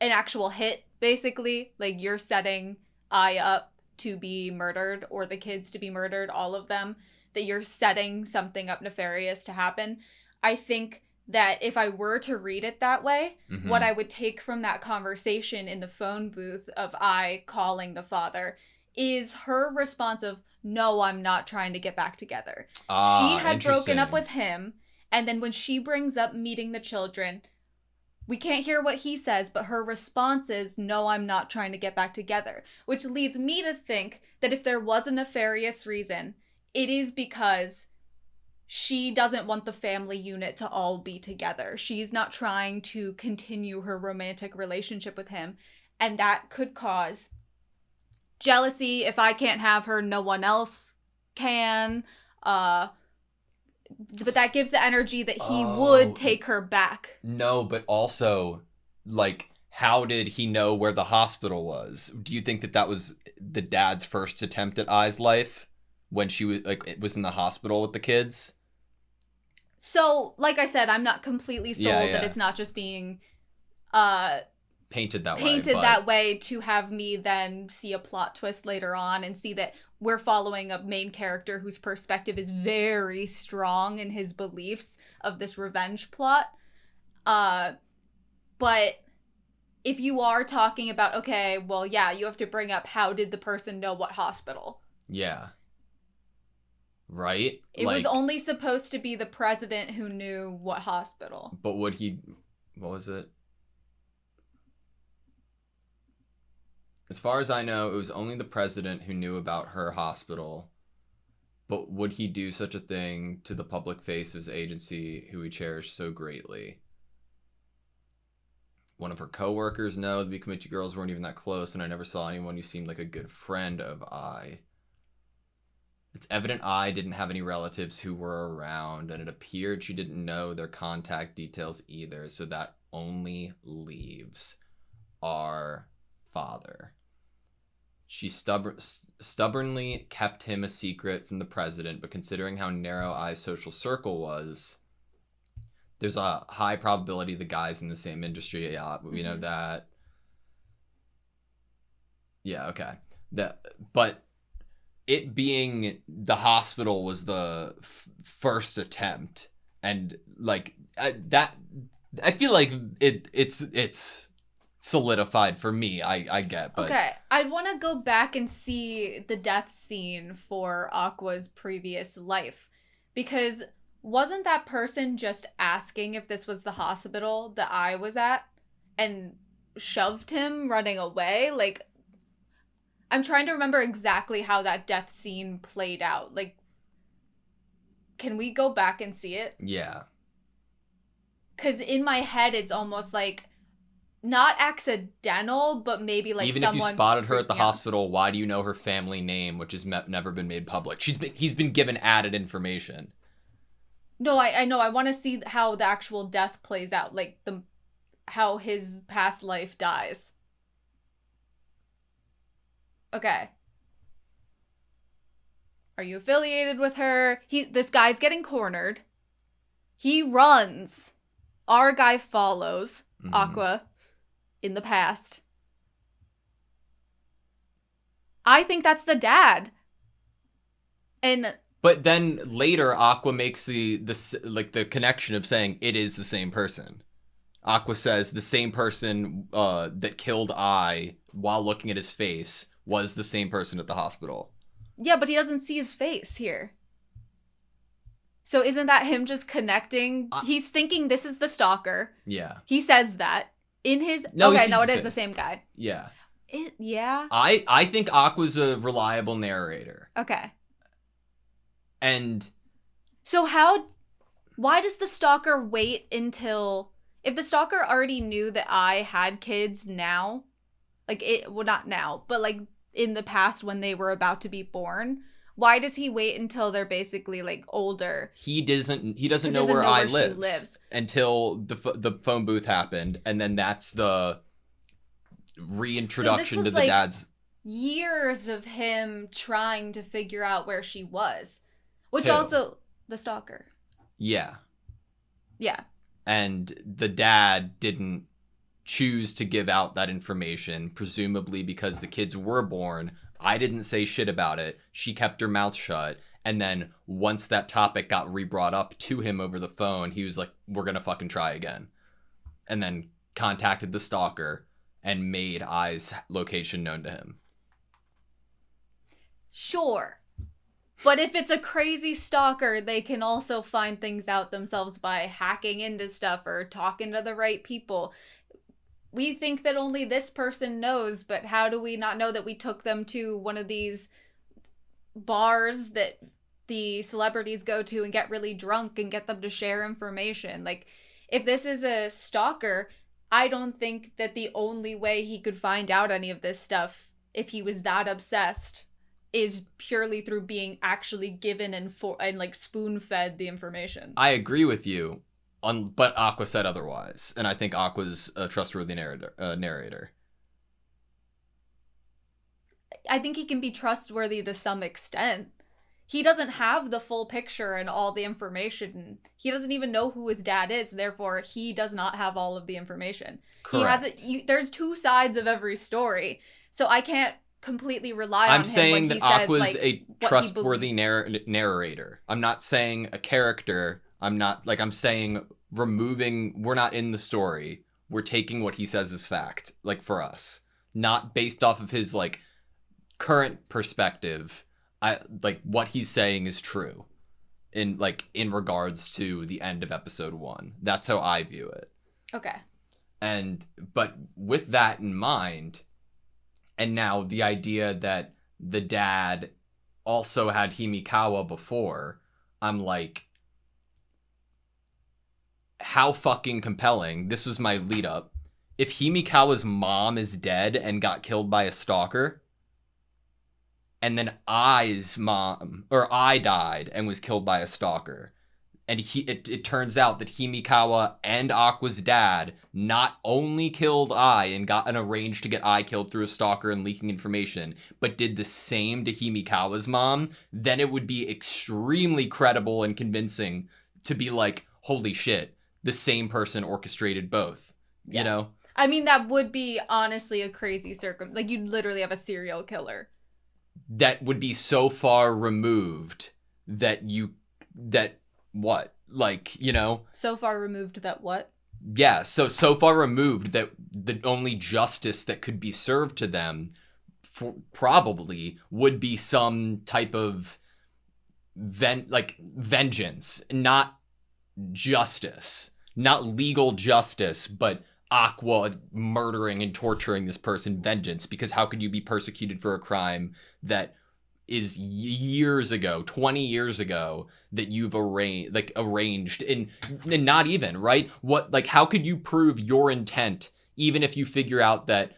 actual hit, basically. Like, you're setting Ai up to be murdered, or the kids to be murdered, all of them. That you're setting something up nefarious to happen. I think that if I were to read it that way, what I would take from that conversation in the phone booth of Ai calling the father is her response of, no, I'm not trying to get back together. She had broken up with him, and then when she brings up meeting the children, we can't hear what he says, but her response is, no, I'm not trying to get back together. Which leads me to think that if there was a nefarious reason, it is because she doesn't want the family unit to all be together. She's not trying to continue her romantic relationship with him, and that could cause jealousy. If I can't have her, no one else can. But that gives the energy that he would take her back. No, but also, like, how did he know where the hospital was? Do you think that that was the dad's first attempt at Ai's life? When she was in the hospital with the kids? So, like I said, I'm not completely sold that it's not just being painted that way to have me then see a plot twist later on and see that we're following a main character whose perspective is very strong in his beliefs of this revenge plot. But if you are talking about, okay, well, yeah, you have to bring up how did the person know what hospital? Yeah. Right? It was only supposed to be the president who knew what hospital. But what was it? As far as I know, it was only the president who knew about her hospital. But would he do such a thing to the public face of his agency, who he cherished so greatly? One of her co-workers, no, the Committee girls weren't even that close, and I never saw anyone who seemed like a good friend of Ai. It's evident Ai didn't have any relatives who were around, and it appeared she didn't know their contact details either, so that only leaves our father. She stubbornly kept him a secret from the president, but considering how narrow Ai's social circle was, there's a high probability the guy's in the same industry. Yeah, we know that. Yeah, okay. But it being the hospital was the first attempt, and like that, I feel like it's solidified for me. I get, but okay, I'd want to go back and see the death scene for Aqua's previous life, because wasn't that person just asking if this was the hospital that I was at and shoved him running away? Like, I'm trying to remember exactly how that death scene played out. Like, can we go back and see it? Yeah. Because in my head, it's almost like not accidental, but maybe like even if you spotted her at the hospital, why do you know her family name, which has never been made public? He's been given added information. No, I know. I want to see how the actual death plays out, like how his past life dies. Okay. Are you affiliated with her? This guy's getting cornered. He runs. Our guy follows Aqua in the past. I think that's the dad. And But then later, Aqua makes the connection of saying it is the same person. Aqua says the same person that killed I while looking at his face was the same person at the hospital. Yeah, but he doesn't see his face here. So isn't that him just connecting? He's thinking this is the stalker. Yeah. He says that in his... No, okay, no, it is the same guy. Yeah. Yeah? I think Aqua's a reliable narrator. Okay. And... So why does the stalker wait until... If the stalker already knew that I had kids now, well, not now, but like in the past when they were about to be born, why does he wait until they're basically like older? He doesn't know where I lives until the phone booth happened, and then that's the reintroduction to the dad's... Years of him trying to figure out where she was. Which Who? also... The stalker. Yeah. Yeah. And the dad didn't choose to give out that information, presumably because the kids were born. I didn't say shit about it. She kept her mouth shut. And then once that topic got re-brought up to him over the phone, he was like, we're going to fucking try again. And then contacted the stalker and made I's location known to him. Sure. But if it's a crazy stalker, they can also find things out themselves by hacking into stuff or talking to the right people. We think that only this person knows, but how do we not know that we took them to one of these bars that the celebrities go to and get really drunk and get them to share information? Like, if this is a stalker, I don't think that the only way he could find out any of this stuff, if he was that obsessed, is purely through being actually given and like spoon-fed the information. I agree with you, but Aqua said otherwise, and I think Aqua's a trustworthy narrator. I think he can be trustworthy to some extent. He doesn't have the full picture and all the information. He doesn't even know who his dad is, therefore he does not have all of the information. Correct. There's two sides of every story, so I can't completely rely on him. I'm saying that Aqua's a trustworthy narrator. I'm not saying a character. I'm saying we're not in the story. We're taking what he says as fact, like for us, not based off of his like current perspective. What he's saying is true in regards to the end of episode 1. That's how I view it. Okay. But with that in mind, and now the idea that the dad also had Himikawa before, I'm like, how fucking compelling. This was my lead up. If Himikawa's mom is dead and got killed by a stalker, and then I's mom, or I died and was killed by a stalker, and it turns out that Himikawa and Aqua's dad not only killed I and got an arranged to get I killed through a stalker and leaking information, but did the same to Himikawa's mom, then it would be extremely credible and convincing to be like, holy shit, the same person orchestrated both. Yeah. You know? I mean, that would be honestly a crazy like, you'd literally have a serial killer. That would be so far removed what? Like, you know? So far removed that what? Yeah, so far removed that the only justice that could be served to them probably would be some type of vengeance, not justice. Not legal justice, but Aqua murdering and torturing this person, vengeance, because how could you be persecuted for a crime that is years ago, 20 years ago, that you've arranged and not even, right? How could you prove your intent even if you figure out that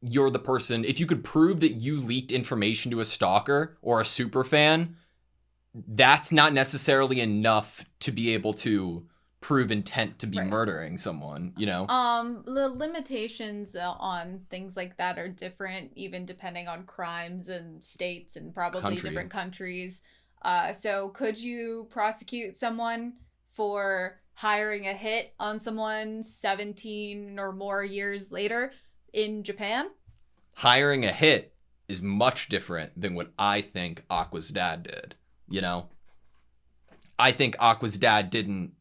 you're the person? If you could prove that you leaked information to a stalker or a super fan, that's not necessarily enough to be able to prove intent to be murdering someone, you know? The limitations on things like that are different, even depending on crimes and states and probably different countries. So could you prosecute someone for hiring a hit on someone 17 or more years later in Japan? Hiring a hit is much different than what I think Aqua's dad did. you know? I think Aqua's dad didn't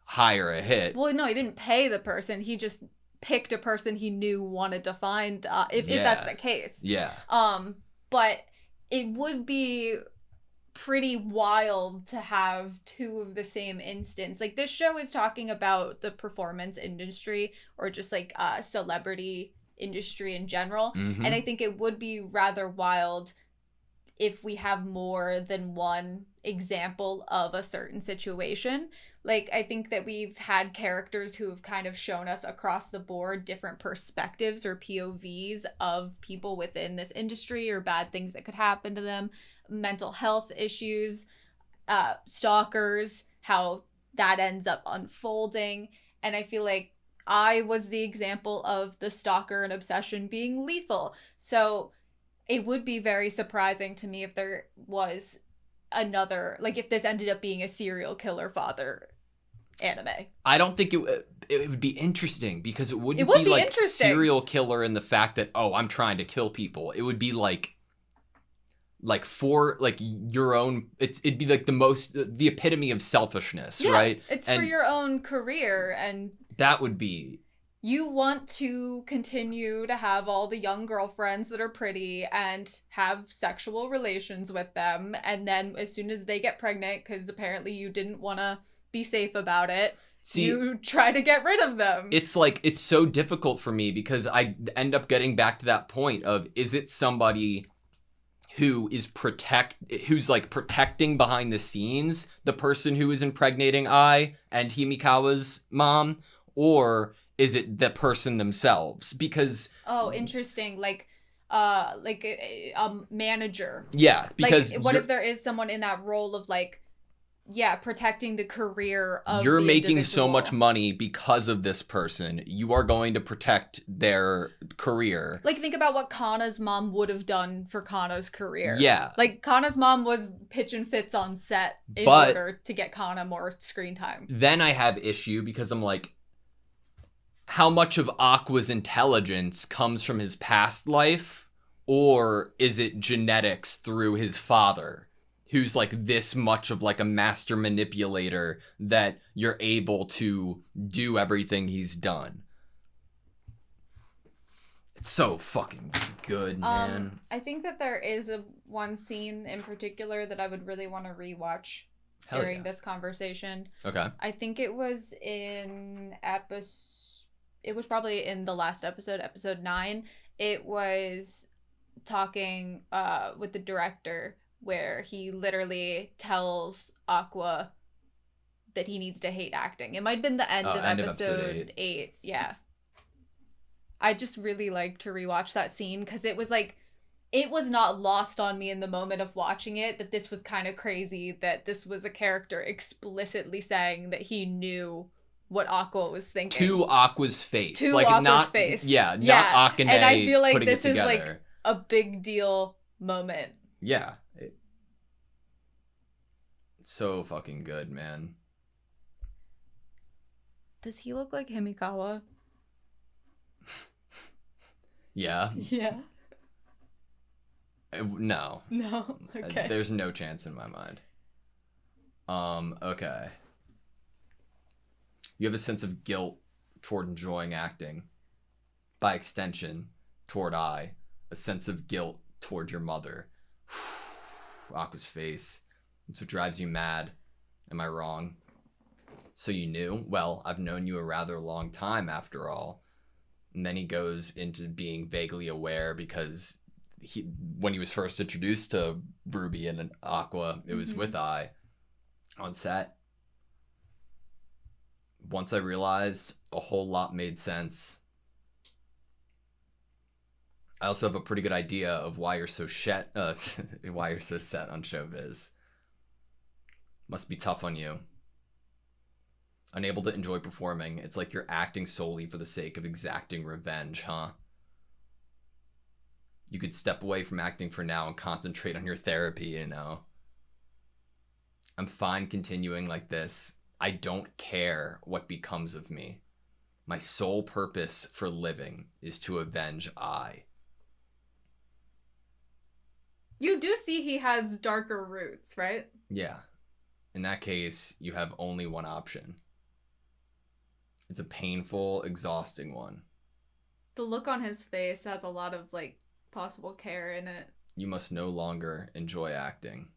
hire a hit. Well, no, he didn't pay the person. He just picked a person he knew wanted to find, if that's the case. Yeah. But it would be pretty wild to have two of the same instance. Like, this show is talking about the performance industry, or just like celebrity industry in general. Mm-hmm. And I think it would be rather wild if we have more than one example of a certain situation. Like, I think that we've had characters who have kind of shown us across the board different perspectives or POVs of people within this industry, or bad things that could happen to them, mental health issues, stalkers, how that ends up unfolding. And I feel like I was the example of the stalker and obsession being lethal. So it would be very surprising to me if there was another, like, if this ended up being a serial killer father anime. I don't think it would be interesting, because it wouldn't would be be like interesting. serial killer in the fact that, oh, I'm trying to kill people. It would be like for like your own, it'd be like the epitome of selfishness, Yeah, right? It's And for your own career, and that would be, you want to continue to have all the young girlfriends that are pretty and have sexual relations with them, and then as soon as they get pregnant, because apparently you didn't want to be safe about it, you try to get rid of them. it's like, it's so difficult for me, because I end up getting back to that point of, is it somebody who is who's like protecting behind the scenes the person who is impregnating Ai and Himikawa's mom, or is it the person themselves? Because interesting. Like a manager. Yeah, because like, what if there is someone in that role of like, protecting the career of you're the making so individual. much money because of this person, you are going to protect their career. Like, think about what Kana's mom would have done for Kana's career. Yeah. Like, Kana's mom was pitching fits on set in But order to get Kana more screen time. Then I have issue, because I'm like, how much of Aqua's intelligence comes from his past life, or is it genetics through his father, who's like this much of like a master manipulator that you're able to do everything he's done? It's so fucking good, man. I think that there is one scene in particular that I would really want to rewatch Hell during yeah. this conversation. Okay. I think it was it was probably in the last episode 9. It was talking with the director, where he literally tells Aqua that he needs to hate acting. It might have been the end of episode 8. Yeah. I just really like to rewatch that scene, because it was like, it was not lost on me in the moment of watching it that this was kind of crazy, that this was a character explicitly saying that he knew what Aqua was thinking. To Aqua's face. To like, Aqua's not, face. Yeah, not Akane and I feel like putting this it is together. like a big deal moment. Yeah. It's so fucking good, man. Does he look like Himikawa? Yeah. Yeah. No. No. Okay. There's no chance in my mind. Okay. You have a sense of guilt toward enjoying acting. By extension, toward Ai. A sense of guilt toward your mother. Aqua's face. It's what drives you mad. Am I wrong? So you knew? Well, I've known you a rather long time, after all. And then he goes into being vaguely aware, because when he was first introduced to Ruby and Aqua, it was with Ai on set. Once I realized, a whole lot made sense. I also have a pretty good idea of why you're so set on showbiz. Must be tough on you. Unable to enjoy performing, it's like you're acting solely for the sake of exacting revenge, huh? You could step away from acting for now and concentrate on your therapy, you know? I'm fine continuing like this. I don't care what becomes of me. My sole purpose for living is to avenge Ai. You do see he has darker roots, right? Yeah. In that case, you have only one option. It's a painful, exhausting one. The look on his face has a lot of, like, possible care in it. You must no longer enjoy acting.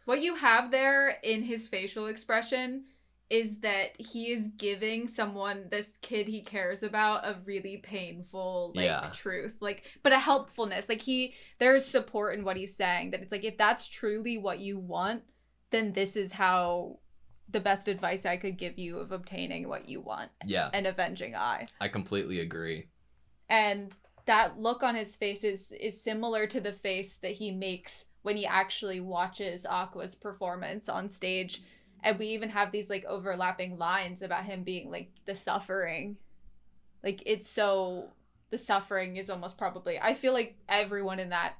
What you have there in his facial expression is that he is giving someone, this kid he cares about, a really painful, like, truth. Like, but a helpfulness. Like, there's support in what he's saying. That it's like, if that's truly what you want, then this is how the best advice I could give you of obtaining what you want. Yeah. And avenging Ai. I completely agree. And that look on his face is similar to the face that he makes when he actually watches Aqua's performance on stage. And we even have these, like, overlapping lines about him being, like, the suffering. Like, the suffering is almost probably, I feel like everyone in that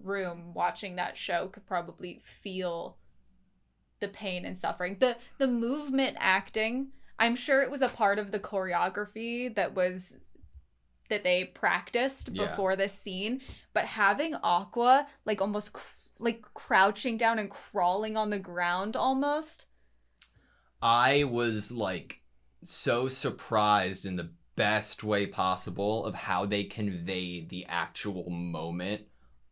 room watching that show could probably feel the pain and suffering. The movement acting, I'm sure it was a part of the choreography that they practiced before this scene, but having Aqua, like, almost like crouching down and crawling on the ground almost. I was, like, so surprised in the best way possible of how they conveyed the actual moment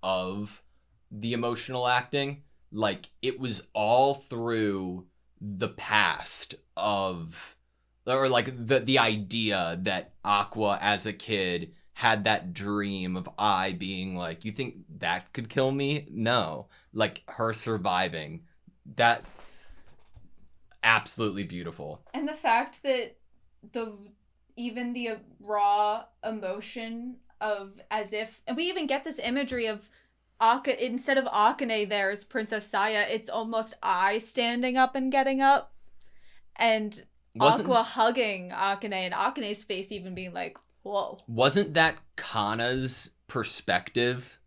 of the emotional acting. Like, it was all through the past of, or like the idea that Aqua as a kid had that dream of Ai being like, you think that could kill me? No. Like, her surviving. That, absolutely beautiful. And the fact that even the raw emotion of, as if, and we even get this imagery of instead of Akane there as Princess Saya, it's almost Ai standing up and getting up. And Aqua hugging Akane, and Akane's face even being like, whoa. Wasn't that Kana's perspective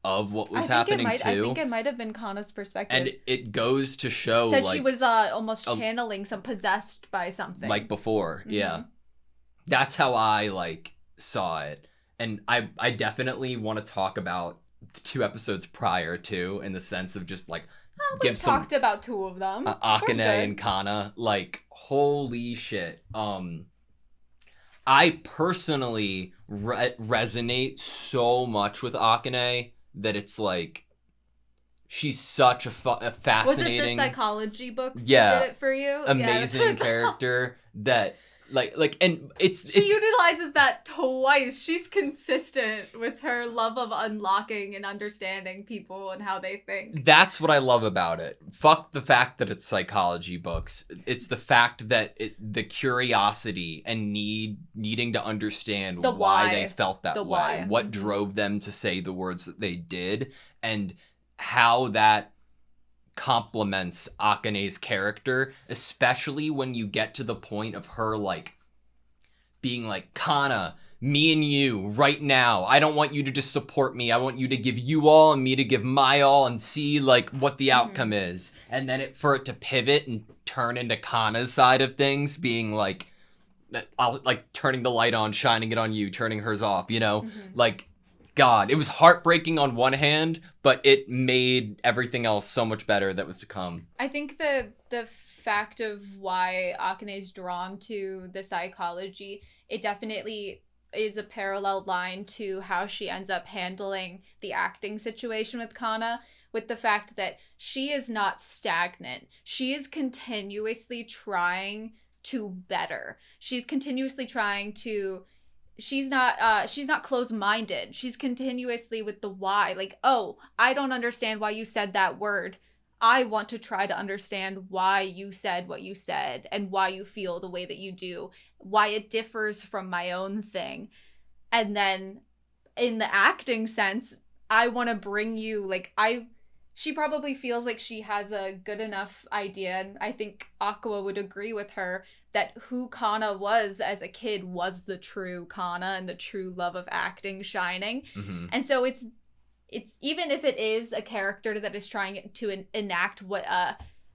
of what was happening too? I think it might have been Kana's perspective. And it goes to show, that like, she was almost channeling possessed by something. Like before, yeah. That's how I, like, saw it. And I definitely want to talk about the 2 episodes prior to, in the sense of just, like, we talked about 2 of them. Akane and Kana, like, holy shit. I personally resonate so much with Akane that it's like, she's such a fascinating. Was it the psychology books that did it for you? Amazing character that. Like, and she utilizes that twice. She's consistent with her love of unlocking and understanding people and how they think. That's what I love about it. Fuck the fact that it's psychology books. It's the fact that the curiosity and needing to understand why they felt that way. What drove them to say the words that they did, and how that complements Akane's character, especially when you get to the point of her, like, being like, Kana, me and you right now, I don't want you to just support me, I want you to give you all and me to give my all and see, like, what the outcome is. And then for it to pivot and turn into Kana's side of things, being like, turning the light on, shining it on you, turning hers off, you know? Like, God, it was heartbreaking on one hand, but it made everything else so much better that was to come. I think the fact of why Akane's drawn to the psychology, it definitely is a parallel line to how she ends up handling the acting situation with Kana, with the fact that she is not stagnant. She is continuously trying to better. She's continuously trying to... She's not closed-minded. She's continuously with the why. Like, oh, I don't understand why you said that word. I want to try to understand why you said what you said and why you feel the way that you do, why it differs from my own thing. And then in the acting sense, I want to bring you, like, she probably feels like she has a good enough idea, and I think Aqua would agree with her, that who Kana was as a kid was the true Kana and the true love of acting shining. And so it's even if it is a character that is trying to enact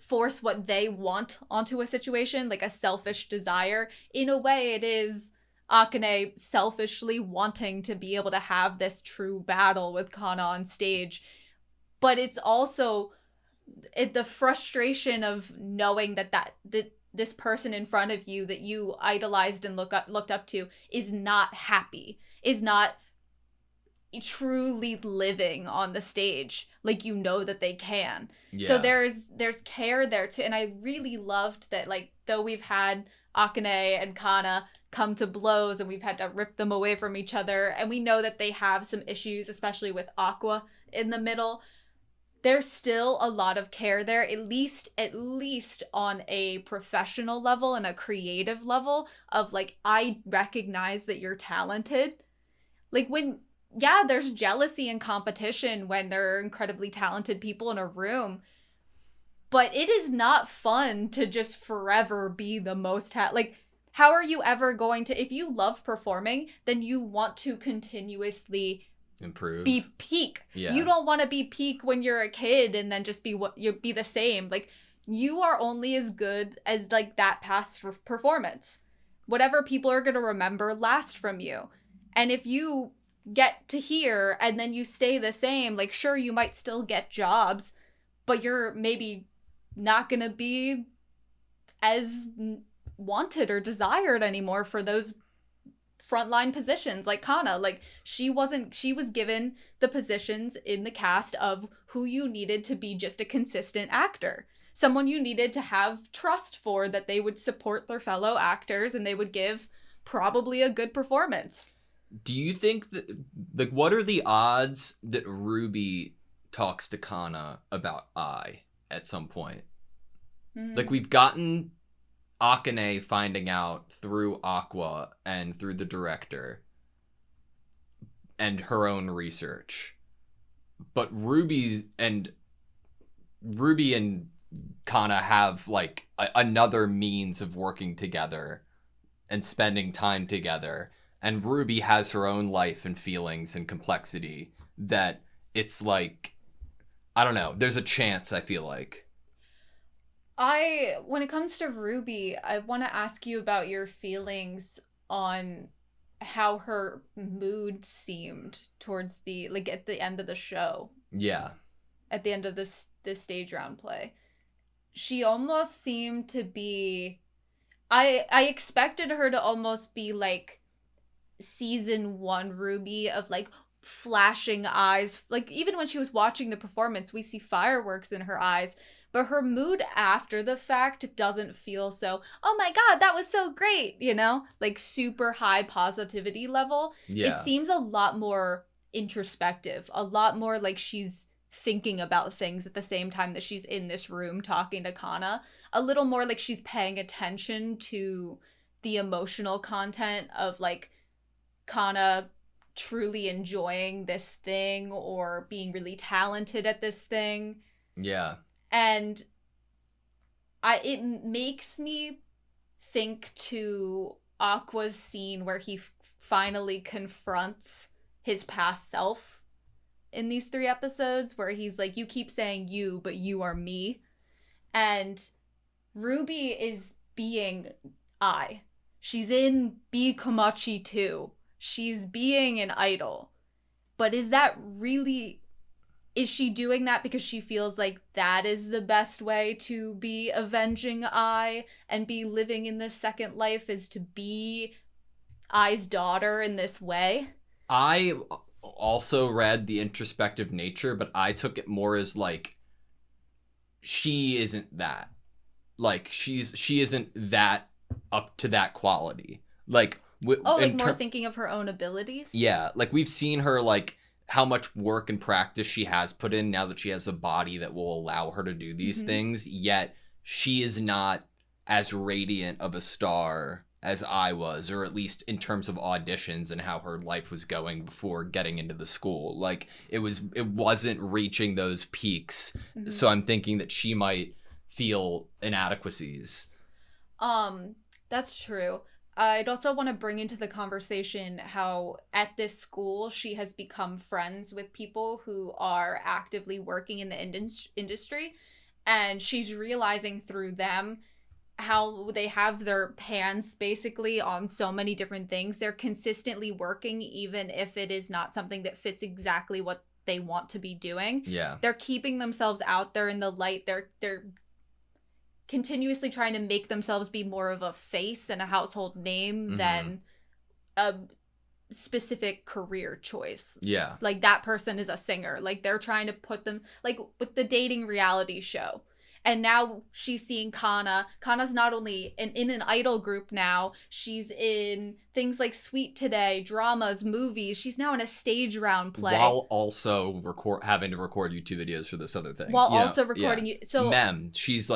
force what they want onto a situation, like a selfish desire, in a way it is Akane selfishly wanting to be able to have this true battle with Kana on stage. But it's also the frustration of knowing that this person in front of you that you idolized and looked up to is not happy, is not truly living on the stage like you know that they can. Yeah. So there's care there too, and I really loved that, like, though we've had Akane and Kana come to blows and we've had to rip them away from each other, and we know that they have some issues, especially with Aqua in the middle, there's still a lot of care there, at least on a professional level and a creative level of, like, I recognize that you're talented. Like, when, yeah, there's jealousy and competition when there are incredibly talented people in a room, but it is not fun to just forever be the most like, how are you ever going to, if you love performing, then you want to continuously improve, be peak. Yeah. You don't want to be peak when you're a kid and then just be the same. Like, you are only as good as, like, that past performance. Whatever people are going to remember last from you. And if you get to here and then you stay the same, like, sure, you might still get jobs, but you're maybe not going to be as wanted or desired anymore for those frontline positions. Like Kana, like, she was given the positions in the cast of who you needed to be just a consistent actor, someone you needed to have trust for, that they would support their fellow actors and they would give probably a good performance. Do you think that, like, what are the odds that Ruby talks to Kana about I at some point? Like, we've gotten Akane finding out through Aqua and through the director and her own research. But Ruby and Kana have, like, another means of working together and spending time together. And Ruby has her own life and feelings and complexity that it's like, I don't know, there's a chance, I feel like. When it comes to Ruby, I want to ask you about your feelings on how her mood seemed towards the, like, at the end of the show. Yeah. At the end of this stage round play. She almost seemed to be, I expected her to almost be like season 1 Ruby, of, like, flashing eyes. Like, even when she was watching the performance, we see fireworks in her eyes. But her mood after the fact doesn't feel so, oh my god, that was so great, you know? Like, super high positivity level. Yeah. It seems a lot more introspective, a lot more like she's thinking about things at the same time that she's in this room talking to Kana. A little more like she's paying attention to the emotional content of, like, Kana truly enjoying this thing or being really talented at this thing. Yeah. And it makes me think to Aqua's scene where he finally confronts his past self in these 3 episodes, where he's like, you keep saying you, but you are me. And Ruby is being I. She's in Be Komachi too. She's being an idol. But is she doing that because she feels like that is the best way to be avenging I and be living in this second life, is to be I's daughter in this way? I also read the introspective nature, but I took it more as, like, she isn't that. Like, she isn't that up to that quality. Like, more thinking of her own abilities? Yeah, like, we've seen her, like, how much work and practice she has put in now that she has a body that will allow her to do these things, yet she is not as radiant of a star as I was, or at least in terms of auditions and how her life was going before getting into the school. Like, it wasn't reaching those peaks, so I'm thinking that she might feel inadequacies. That's true. I'd also want to bring into the conversation how at this school she has become friends with people who are actively working in the industry, and she's realizing through them how they have their hands basically on so many different things. They're consistently working, even if it is not something that fits exactly what they want to be doing. Yeah. They're keeping themselves out there in the light. They're continuously trying to make themselves be more of a face and a household name than a specific career choice. Yeah. Like, that person is a singer. Like, they're trying to put them, like, with the dating reality show. And now she's seeing Kana. Kana's not only in an idol group now, she's in things like Sweet Today, dramas, movies. She's now in a stage round play. While also having to record YouTube videos for this other thing. While also recording yeah. So Mem, she's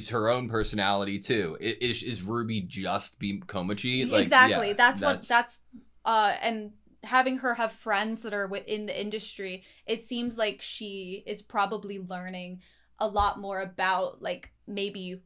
her own personality too. Is Ruby just Komachi? Like, exactly. Yeah, that's and having her have friends that are within the industry, it seems like she is probably learning a lot more about, like, maybe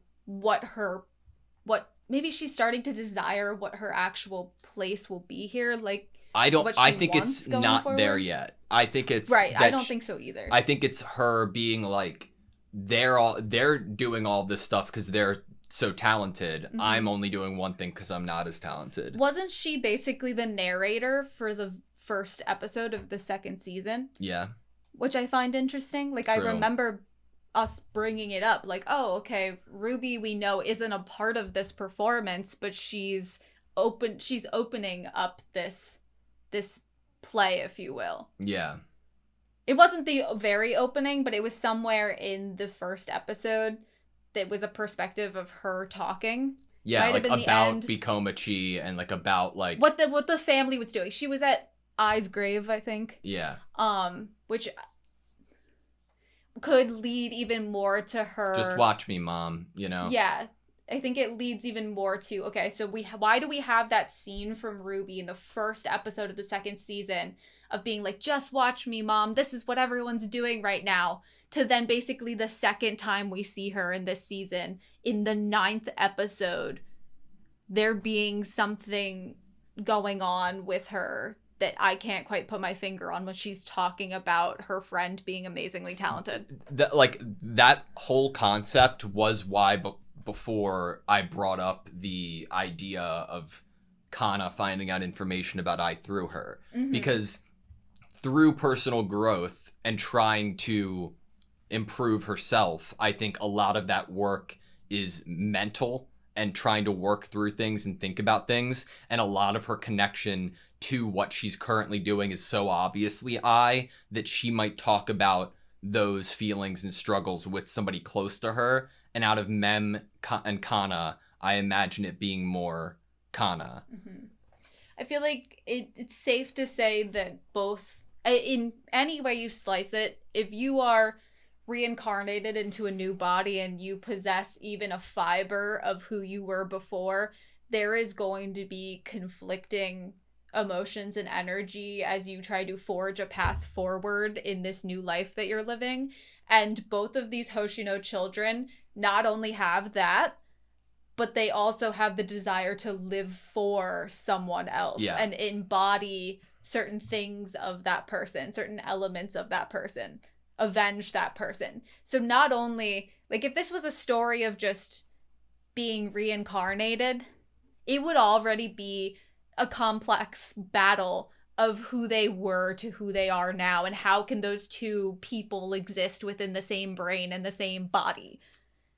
maybe she's starting to desire what her actual place will be here. Like, I think it's not forward. there yet. I think it's right. I don't think so either. I think it's her being like, they're doing all this stuff because they're so talented. Mm-hmm. I'm only doing one thing because I'm not as talented. Wasn't she basically the narrator for the first episode of the second season? Yeah. Which I find interesting. Like, True. I remember us bringing it up, like, oh, okay, Ruby, we know, isn't a part of this performance, but she's opening up this play, if you will. Yeah. It wasn't the very opening, but it was somewhere in the first episode that was a perspective of her talking. Yeah, like about the Komachi and like about like what the family was doing. She was at Ai's grave, I think. Yeah. Which could lead even more to her. Just watch me, Mom, you know? Yeah. I think it leads even more to, okay, so why do we have that scene from Ruby in the first episode of the second season of being like, just watch me, Mom, this is what everyone's doing right now, to then basically the second time we see her in this season, in the 9th episode, there being something going on with her that I can't quite put my finger on when she's talking about her friend being amazingly talented. That whole concept was why before I brought up the idea of Kana finding out information about Ai through her. Mm-hmm. Because through personal growth and trying to improve herself, I think a lot of that work is mental and trying to work through things and think about things. And a lot of her connection to what she's currently doing is so obviously Ai that she might talk about those feelings and struggles with somebody close to her. And out of Mem and Kana, I imagine it being more Kana. Mm-hmm. I feel like it's safe to say that both, in any way you slice it, if you are reincarnated into a new body and you possess even a fiber of who you were before, there is going to be conflicting emotions and energy as you try to forge a path forward in this new life that you're living. And both of these Hoshino children not only have that, but they also have the desire to live for someone else and embody certain things of that person, certain elements of that person, avenge that person. So not only, like, if this was a story of just being reincarnated, it would already be a complex battle of who they were to who they are now, and how can those two people exist within the same brain and the same body.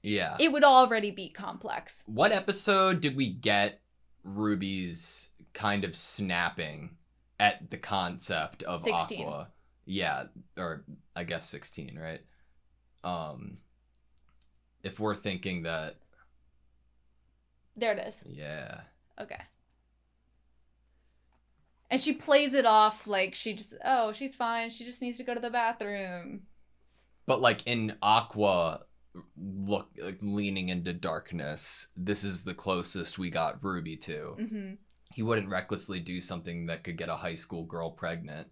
Yeah. It would already be complex. What episode did we get Ruby's kind of snapping at the concept of 16. Aqua? Yeah, or I guess 16, right? If we're thinking that... There it is. Yeah. Okay. And she plays it off like she's fine. She just needs to go to the bathroom. But like in Aqua, leaning into darkness, this is the closest we got Ruby to. Mm-hmm. He wouldn't recklessly do something that could get a high school girl pregnant.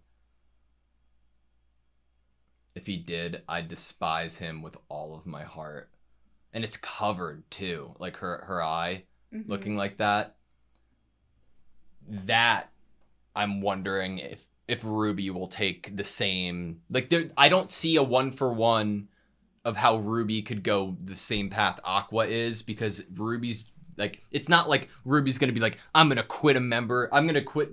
If he did, I'd despise him with all of my heart. And it's covered too, like her eye looking like that. That I'm wondering if Ruby will take the same, like, I don't see a 1-for-1 of how Ruby could go the same path Aqua is, because Ruby's like, it's not like Ruby's gonna be like, I'm gonna quit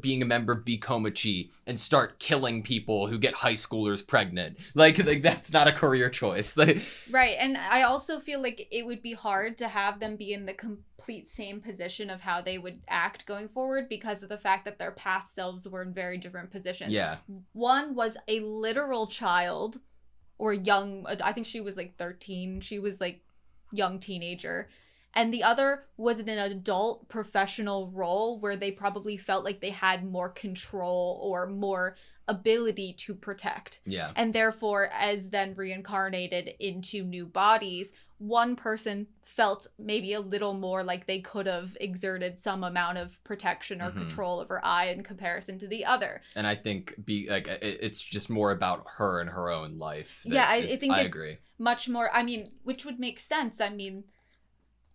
being a member of Bikomachi and start killing people who get high schoolers pregnant. Like that's not a career choice. Right, and I also feel like it would be hard to have them be in the complete same position of how they would act going forward because of the fact that their past selves were in very different positions. Yeah. One was a literal child, or young, I think she was like 13, she was like young teenager. And the other was in an adult professional role where they probably felt like they had more control or more ability to protect. Yeah. And therefore, as then reincarnated into new bodies, one person felt maybe a little more like they could have exerted some amount of protection or control over I in comparison to the other. And I think it's just more about her and her own life. I think I it's agree. much more, I mean, which would make sense. I mean,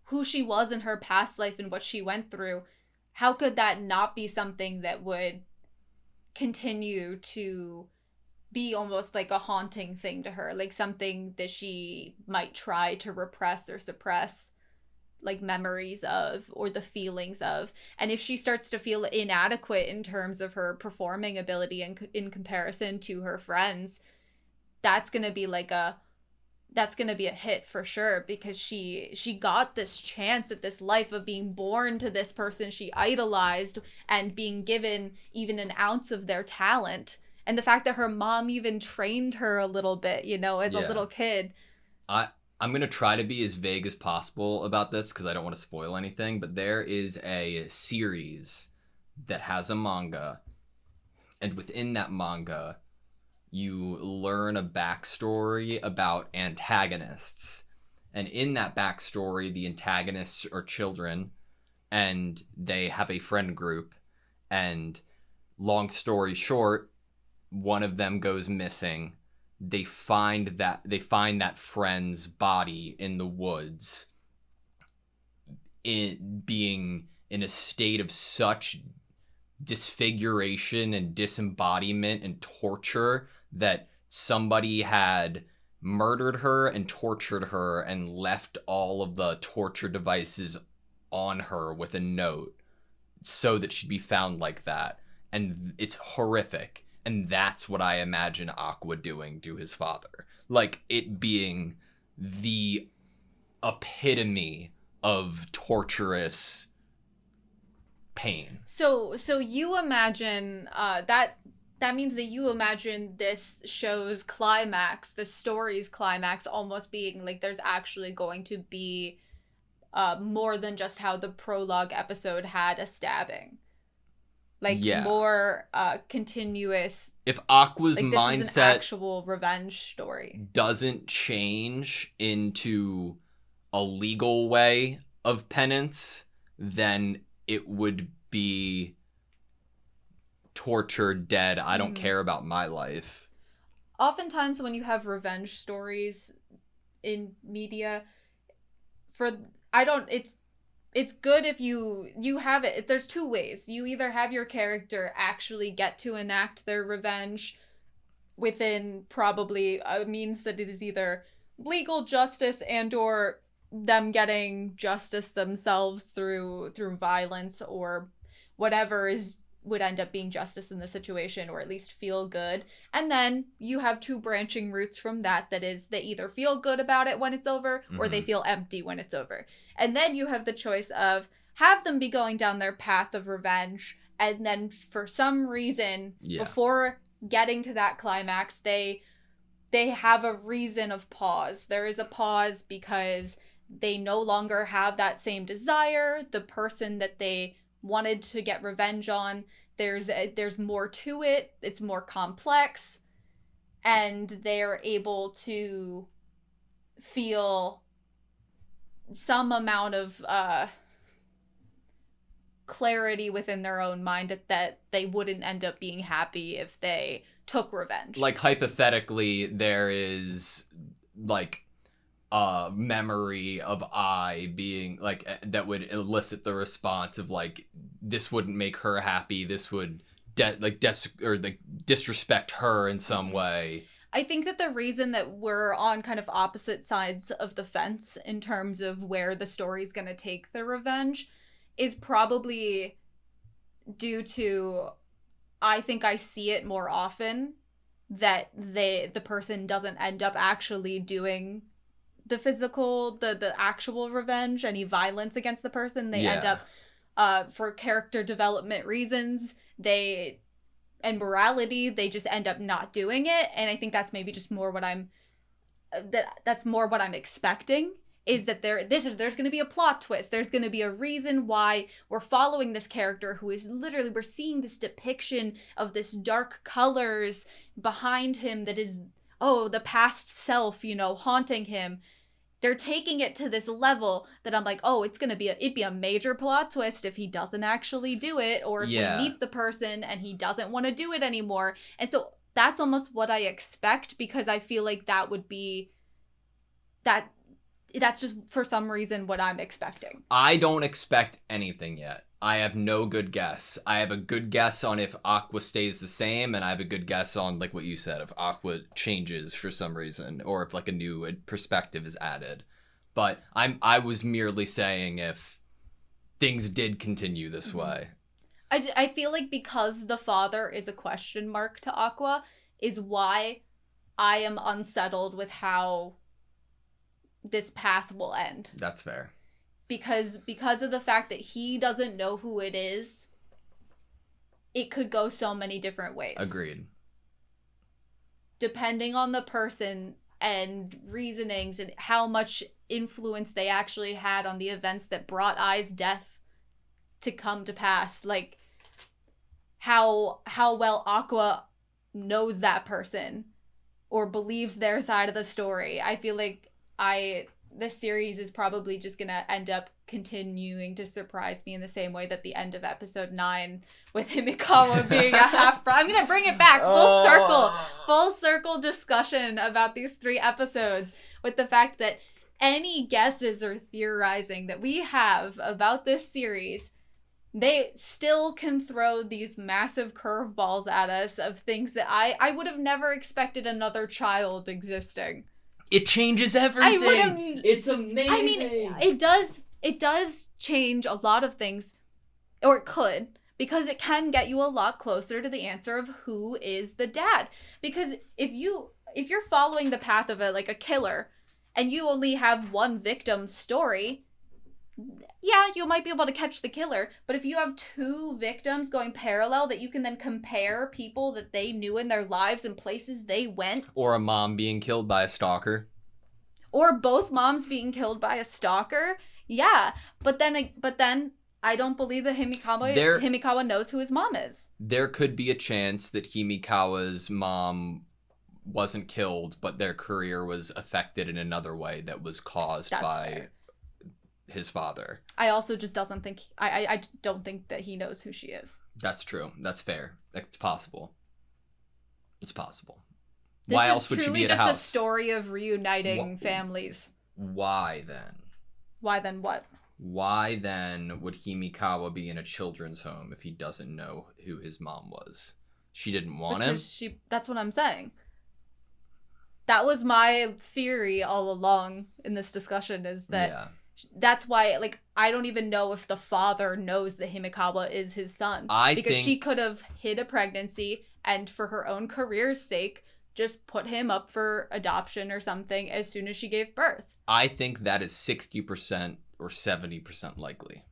who she was in her past life and what she went through, how could that not be something that would continue to be almost like a haunting thing to her, like something that she might try to repress or suppress, like memories of or the feelings of. And if she starts to feel inadequate in terms of her performing ability in comparison to her friends, that's going to be a hit for sure, because she got this chance at this life of being born to this person she idolized and being given even an ounce of their talent. And the fact that her mom even trained her a little bit, as a little kid. I'm going to try to be as vague as possible about this because I don't want to spoil anything, but there is a series that has a manga, and within that manga, you learn a backstory about antagonists. And in that backstory, the antagonists are children, and they have a friend group. And long story short, one of them goes missing. They find that friend's body in the woods, being in a state of such disfiguration and disembodiment and torture that somebody had murdered her and tortured her and left all of the torture devices on her with a note so that she'd be found like that. And it's horrific. And that's what I imagine Aqua doing to his father. Like, it being the epitome of torturous pain. So you imagine that means that you imagine this show's climax, the story's climax, almost being like there's actually going to be more than just how the prologue episode had a stabbing. Like, more continuous. If Aqua's like, this mindset is an actual revenge story doesn't change into a legal way of penance, then it would be tortured, dead. I don't care about my life. Oftentimes when you have revenge stories in media, it's good if you have it. There's two ways. You either have your character actually get to enact their revenge within probably a means that it is either legal justice and or them getting justice themselves through violence or whatever would end up being justice in the situation, or at least feel good. And then you have two branching routes from that is they either feel good about it when it's over or they feel empty when it's over. And then you have the choice of have them be going down their path of revenge, and then for some reason before getting to that climax they have a reason of pause. There is a pause because they no longer have that same desire. The person that they wanted to get revenge on, there's more to it, it's more complex, and they're able to feel some amount of clarity within their own mind that they wouldn't end up being happy if they took revenge. Like, hypothetically, there is like a memory of I being like that would elicit the response of like, this wouldn't make her happy, this would disrespect her in some way. I think that the reason that we're on kind of opposite sides of the fence in terms of where the story's going to take the revenge is probably due to, I think I see it more often that the person doesn't end up actually doing the physical, the actual revenge, any violence against the person. They end up, for character development reasons, and morality, they just end up not doing it. And I think that's maybe just more what that's more what I'm expecting, is that there's going to be a plot twist. There's going to be a reason why we're following this character who is literally, we're seeing this depiction of this dark colors behind him that is, the past self, haunting him. They're taking it to this level that I'm like, it'd be a major plot twist if he doesn't actually do it, or if we meet the person and he doesn't want to do it anymore. And so that's almost what I expect, because I feel like that would be that's just for some reason what I'm expecting. I don't expect anything yet. I have no good guess. I have a good guess on if Aqua stays the same, and I have a good guess on, like what you said, if Aqua changes for some reason, or if like a new perspective is added. But I was merely saying if things did continue this way. I feel like because the father is a question mark to Aqua is why I am unsettled with how this path will end. That's fair. Because of the fact that he doesn't know who it is, it could go so many different ways. Agreed. Depending on the person and reasonings and how much influence they actually had on the events that brought Ai's death to come to pass. Like, how well Aqua knows that person or believes their side of the story. I feel like this series is probably just going to end up continuing to surprise me in the same way that the end of episode 9 with Himikawa being a half brother. I'm going to bring it back full circle discussion about these 3 episodes with the fact that any guesses or theorizing that we have about this series, they still can throw these massive curveballs at us of things that I would have never expected another child existing. It changes everything. It's amazing. I mean, it does change a lot of things, or it could, because it can get you a lot closer to the answer of who is the dad. Because if you're following the path of a killer, and you only have one victim's story, yeah, you might be able to catch the killer. But if you have 2 victims going parallel that you can then compare people that they knew in their lives and places they went. Or a mom being killed by a stalker. Or both moms being killed by a stalker. Yeah. But then I don't believe that Himikawa knows who his mom is. There could be a chance that Himikawa's mom wasn't killed, but their career was affected in another way that was caused by his father. I also just I don't think that he knows who she is. That's true. That's fair. It's possible. It's possible. This Why is else would she be at a house? Truly just a story of reuniting families. Why then? Why then what? Why then would Himikawa be in a children's home if he doesn't know who his mom was? She didn't want him? That's what I'm saying. That was my theory all along in this discussion, is that that's why, I don't even know if the father knows that Himikawa is his son. Because she could have hid a pregnancy and for her own career's sake, just put him up for adoption or something as soon as she gave birth. I think that is 60% or 70% likely.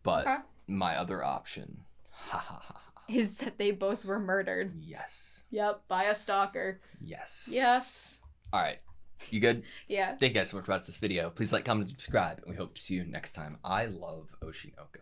But my other option, is that they both were murdered. Yes. Yep, by a stalker. Yes. Yes. All right. You good? Yeah. Thank you guys so much for watching this video. Please like, comment, and subscribe, and we hope to see you next time. I love Oshi No Ko.